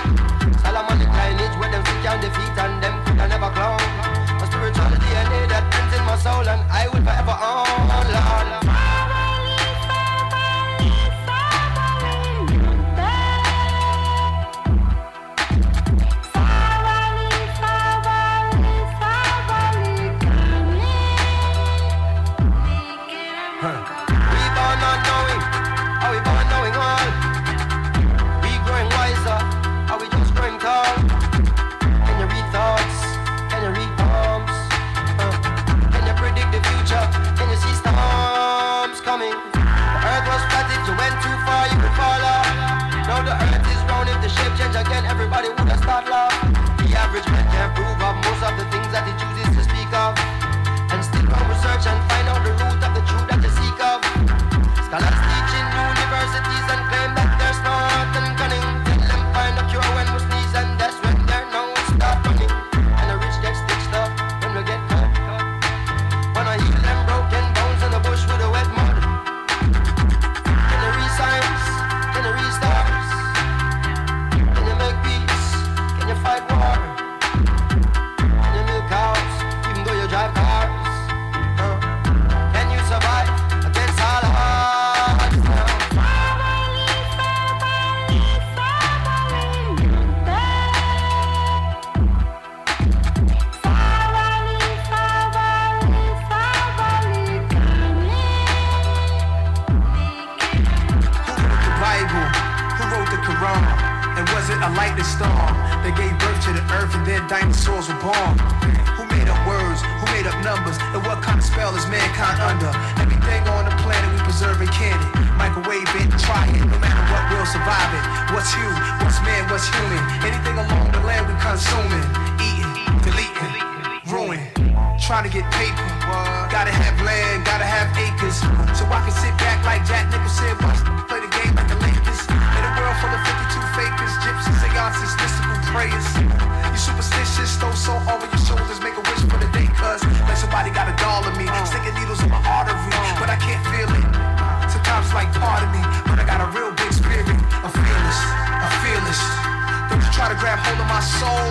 not love. The average man can't prove of most of the things that he chooses to speak of. And still go research and find out the root of the truth that you seek of. Scholars teach in universities and claim that they're smart and cunning. Tell them find a cure when we sneeze, and that's when their nose start running. And the rich get stitched up when we get cut. Wanna heal them broken bones in the bush with a wet mud. Can you re-science? Can you restart? Can you make peace? Can you fight war? Can you milk cows even though you drive cars? Can you survive against all odds now? Bible, who wrote the Quran? And was it a lightning storm that gave birth to the earth and then dinosaurs were born? Who made up words? Who made up numbers? And what kind of spell is mankind under? Everything on the planet we preserve and can it. Microwave it, try it, no matter what, we'll survive it. What's you? What's man? What's human? Anything along the land we consuming, eating, deleting, ruin. Trying to get paper, gotta have land, gotta have acres. So I can sit back like Jack Nicholson, watch play the game like the Lakers. In a world full of 52 fakers, gypsies, seances, mystical prayers. You superstitious, throw salt over your shoulders, make a wish for the day, cuz like somebody got a doll of me, sticking needles in my artery, but I can't feel it. Sometimes it's like part of me, but I got a real big spirit, I'm fearless. Don't you try to grab hold of my soul.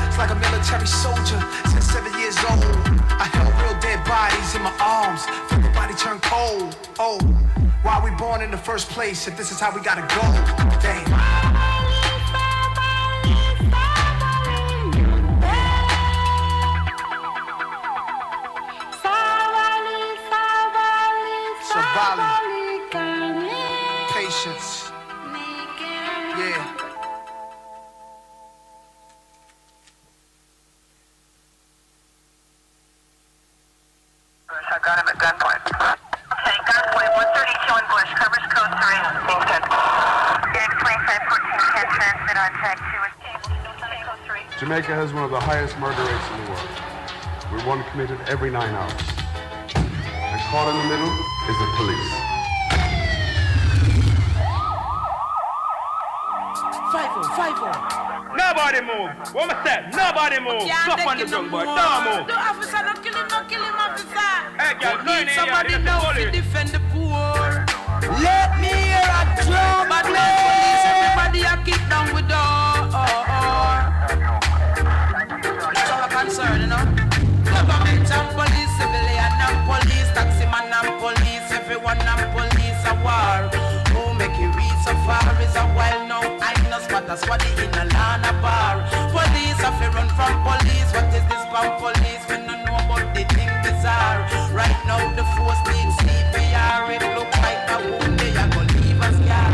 It's like a military soldier since 7 years old. I held real dead bodies in my arms, felt the body turn cold. Oh, why we born in the first place if this is how we gotta go? Damn. Patience. Yeah. I got him at gunpoint. Okay, gunpoint, 132 in Bush, covers code 3. Kingston. X251410, transmit on tag 2. Jamaica has one of the highest murder rates in the world, with one committed every 9 hours. And caught in the middle is the police. 5-0. Nobody move. What was that? Nobody move. Stop on the drunk boy. Don't move. The officer, don't kill him, officer. Hey, girl, go in here. Somebody now to defend the poor. Let me hear a drum. But no police, everybody are kicked down with door. That's all a concern, you know. Government and police, civilian and police, taximan and police, everyone and police a war. Who make you read so far is a while now. I know spot a squad in a land a bar. Police have to run from police. What is this from police? We don't know about the thing bizarre. Right now the force needs CPR. It look like a wound they are gonna leave a scar.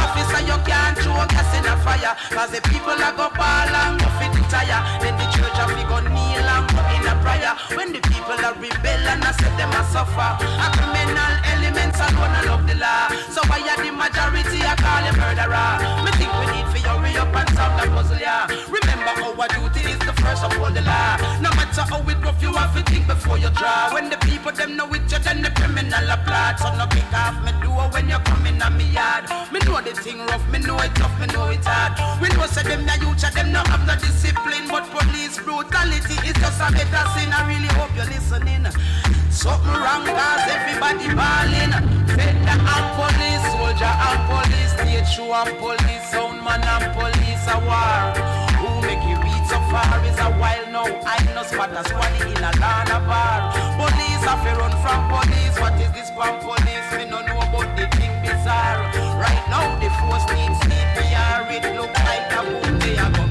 Officer, you can't throw gas in a fire, cause the people are go ball and go fit the tire. Then the church have to go kneel and go in a prayer. When the people are rebel and I set them a suffer, a criminal elements are gonna love the law. So why are the majority I call a murderer? Me think we need for hurry up and solve the puzzle, yeah. Remember our duty is the first of all the law. No matter how it rough, you have to think before you draw. When the people them know it, you then the criminal applaud. So no kick off me door when you come in my yard. Me know the thing rough, me know it tough, me know it hard. We know say them na youth, them no have no discipline, but police brutality is just a better sin. I really hope you're listening. Something wrong cause everybody balling. Federal and police, soldier and police, state show and police, sound man and police a war. Who make you read so far is a while now. I know spot a squad in a land a bar. Police have to run from police. What is this from police? Me no know about the thing bizarre. Right now the force needs CPR. It look like a boom they are go.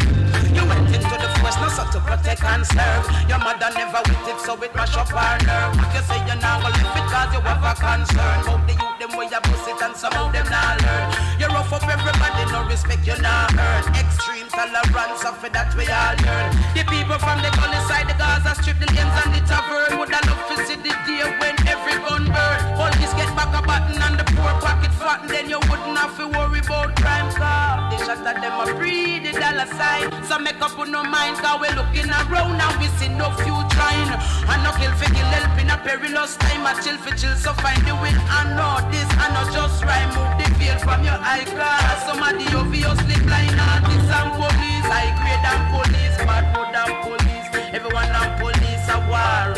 You went into the force no so to protect and serve. Your mother never with it so it mash up her nerve. You say you're not gonna live it cause you have a concern. Hope the youth them way you bust it and some of them not learn. You rough up everybody, no respect you not earn. Extreme tolerance of it that we all learn. The people from the gully side, the Gaza strip, the lanes and the tavern would have loved to see the day when everybody gun burn. Police get back a button and the poor pocket fat, and then you wouldn't have to worry about crime, car. They shot at them a free the dollar sign. So make up on no mind, cause we're looking around and we see no future line. And no kill for kill, help in a perilous time. I chill for chill, so find the win. And know this, and not just rhyme. Move the veil from your eye glass. Somebody obviously blind artists and police. High grade and police, bad road and police. Everyone and police a war.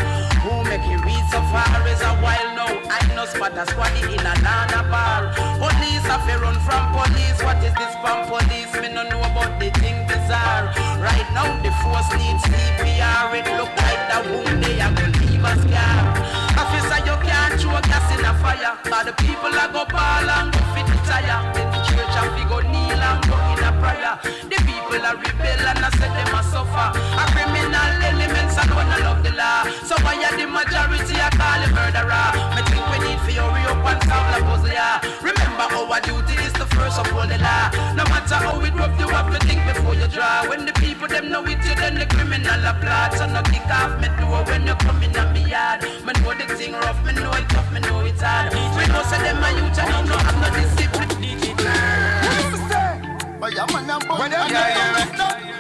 Who make it read so far is a while now. I know spot a squaddy in a nana bar. Police have to run from police. What is this from police? Me no know about the thing bizarre. Right now the force needs CPR. It look like the wound they are gonna leave a scar. Officer, you can't throw gas in a fire. But the people are go ball and go fit the tire. In the church and we go kneel and go in a prayer. The people are rebel and I say them a suffer. A criminal elements and wanna love the law. So why are the majority a call a murderer? Me think we need for you up and solve the puzzle, yeah. Remember our duty is to first uphold the law. No matter how it rough, you have to think before you draw. When the people them know it, you then the criminal applaud. So no kick off me door when you come in on me yard. Me know the thing rough, me know it tough, me know it's hard. We know say them a youth and no have no discipline. But yeah, man, I'm born and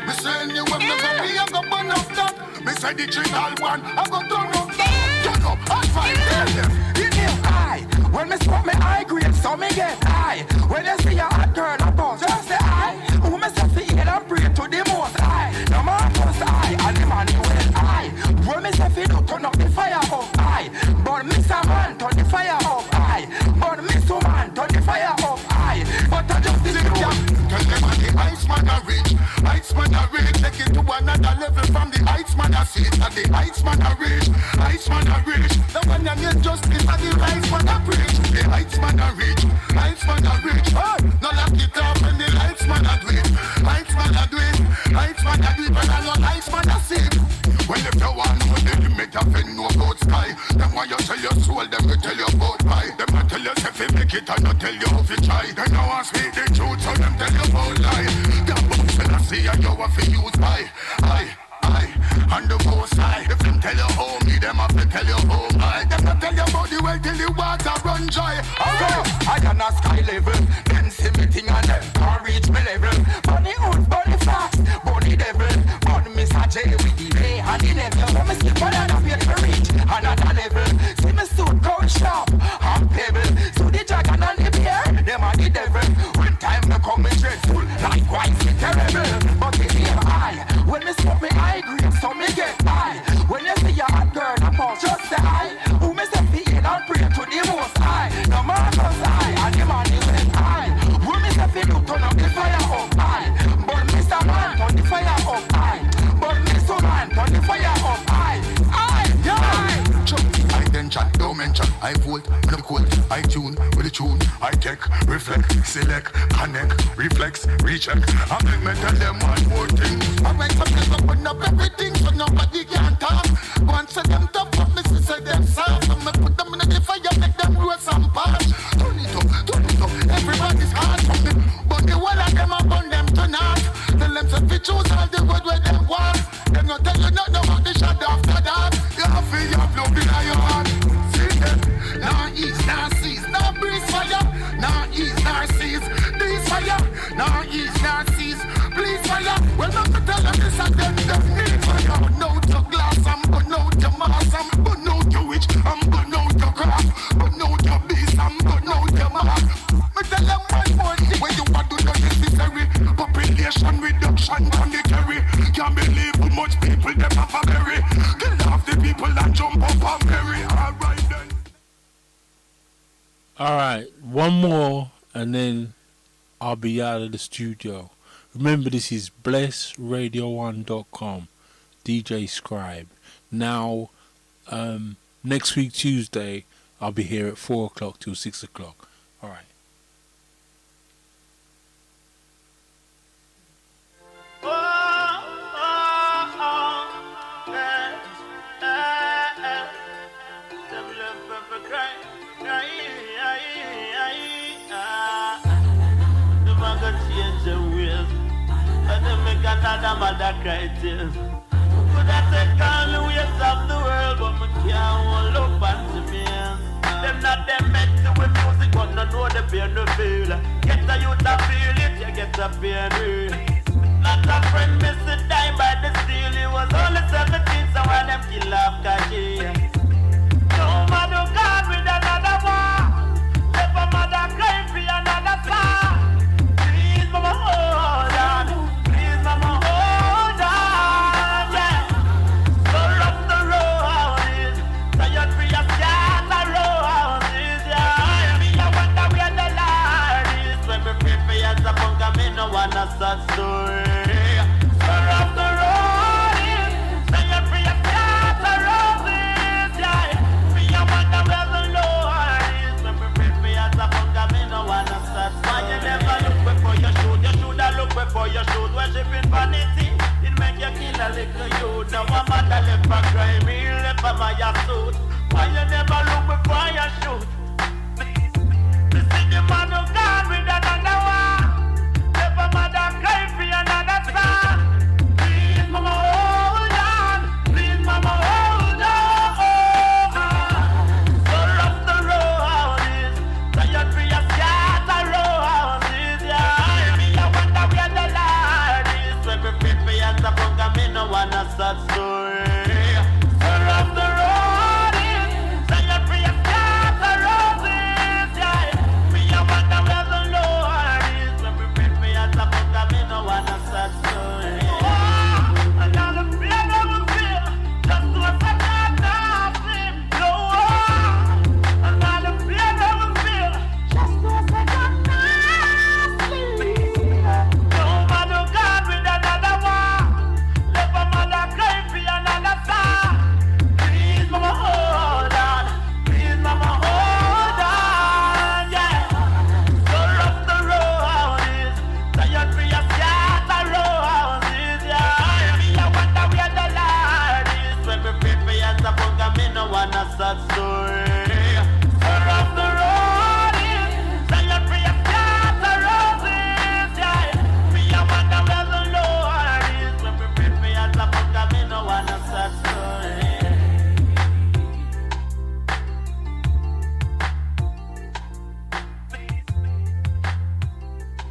me say anywhere me go, me a go burn up that. Me say the trial one, I go turn up that. Turn up, I find them. In your eye, when me smoke me high grade, so me get high. When you see a hot girl, I bounce, just say I. Who me say fi heal and pray to the most high. No man must high, and the man well high. When me say fi do turn up the fire up high. But me say man turn the fire up high. But me so man turn the fire up high. But I just did it. Tell them on the Iceman a rich, Iceman a rich. Take it to another level from the Iceman a sit. And the Iceman a rich, Iceman a rich. The one that need justice and the Iceman a preach. The Iceman a rich, Iceman a rich. No lock it up and the Iceman a do it. Iceman a do it, Iceman a do it. But I know Iceman a sit. When if you want to the limit of it, no about sky. Then when you tell your soul, them will tell you about why. Them will tell you if you make it and not tell you how to try. Then you want to speak the truth, so them tell you about lie. The bones will I see and you have to use by I, and the most high. If them tell you how me, them have to tell you how I. Them not tell you about the well till the water run dry. I am a sky level. Them see me thing and them can't reach me level. Bunny hood, bunny fox, bunny devil. Bunny Mr. J with the A and the level. When me skip another page me reach another level. See me suit coat sharp and pebble. So the dragon and the bear, them are the devil. When time me come me dreadful, likewise me terrible. But the aim high, when me smoke me high grade, so me get high. When you see a hot girl, I pause just the eye. Who me say fi heal and pray to the most high. No man must high, and the man is well high. Who me say fi do turn up the fire up high. But Mr. Man turn the fire up high. But Mr. Man turn the fire up high. I then chat, don't mention. I vote, no quote. I tune with the tune. I take, reflect, select, connect, reflex, recheck. I make me tell them one more thing. I went up and open up everything so nobody can talk. Once say them tough, but me say them soft. So me put them in the fire, make them roast and pass. Turn it up. Everybody's hard for me, but the one of them I burn them to naught. Tell them to fi choose all the word where them want. Them not tell you nothing about the shot after that. You have to have love in your heart. See them, nah east, nah seas, nah breeze fire, nah east, nah seas, these fire, nah east, nah seas, please fire. Well, not to tell them this and them need fire. Burn out your glass and burn out your mass and burn out your witch and burn out your craft, burn out your beast and burn out your mark. Me tell them one more thing. When you want to do necessary population reduction monetary. Can't believe how much people them have a berry. Kill off the people and jump up and bury. Alright then. Alright, one more and then I'll be out of the studio. Remember, this is blessradio1.com, DJ Scribe. Now, next week Tuesday, I'll be here at 4 o'clock till 6 o'clock. Alright. Another mother cry tears. Could I take all the ways of the world, but me can't hold up on the man. what them meant to with music, but no know the pain no feel. Get a youth to feel it, you get a pain real. Not a friend, me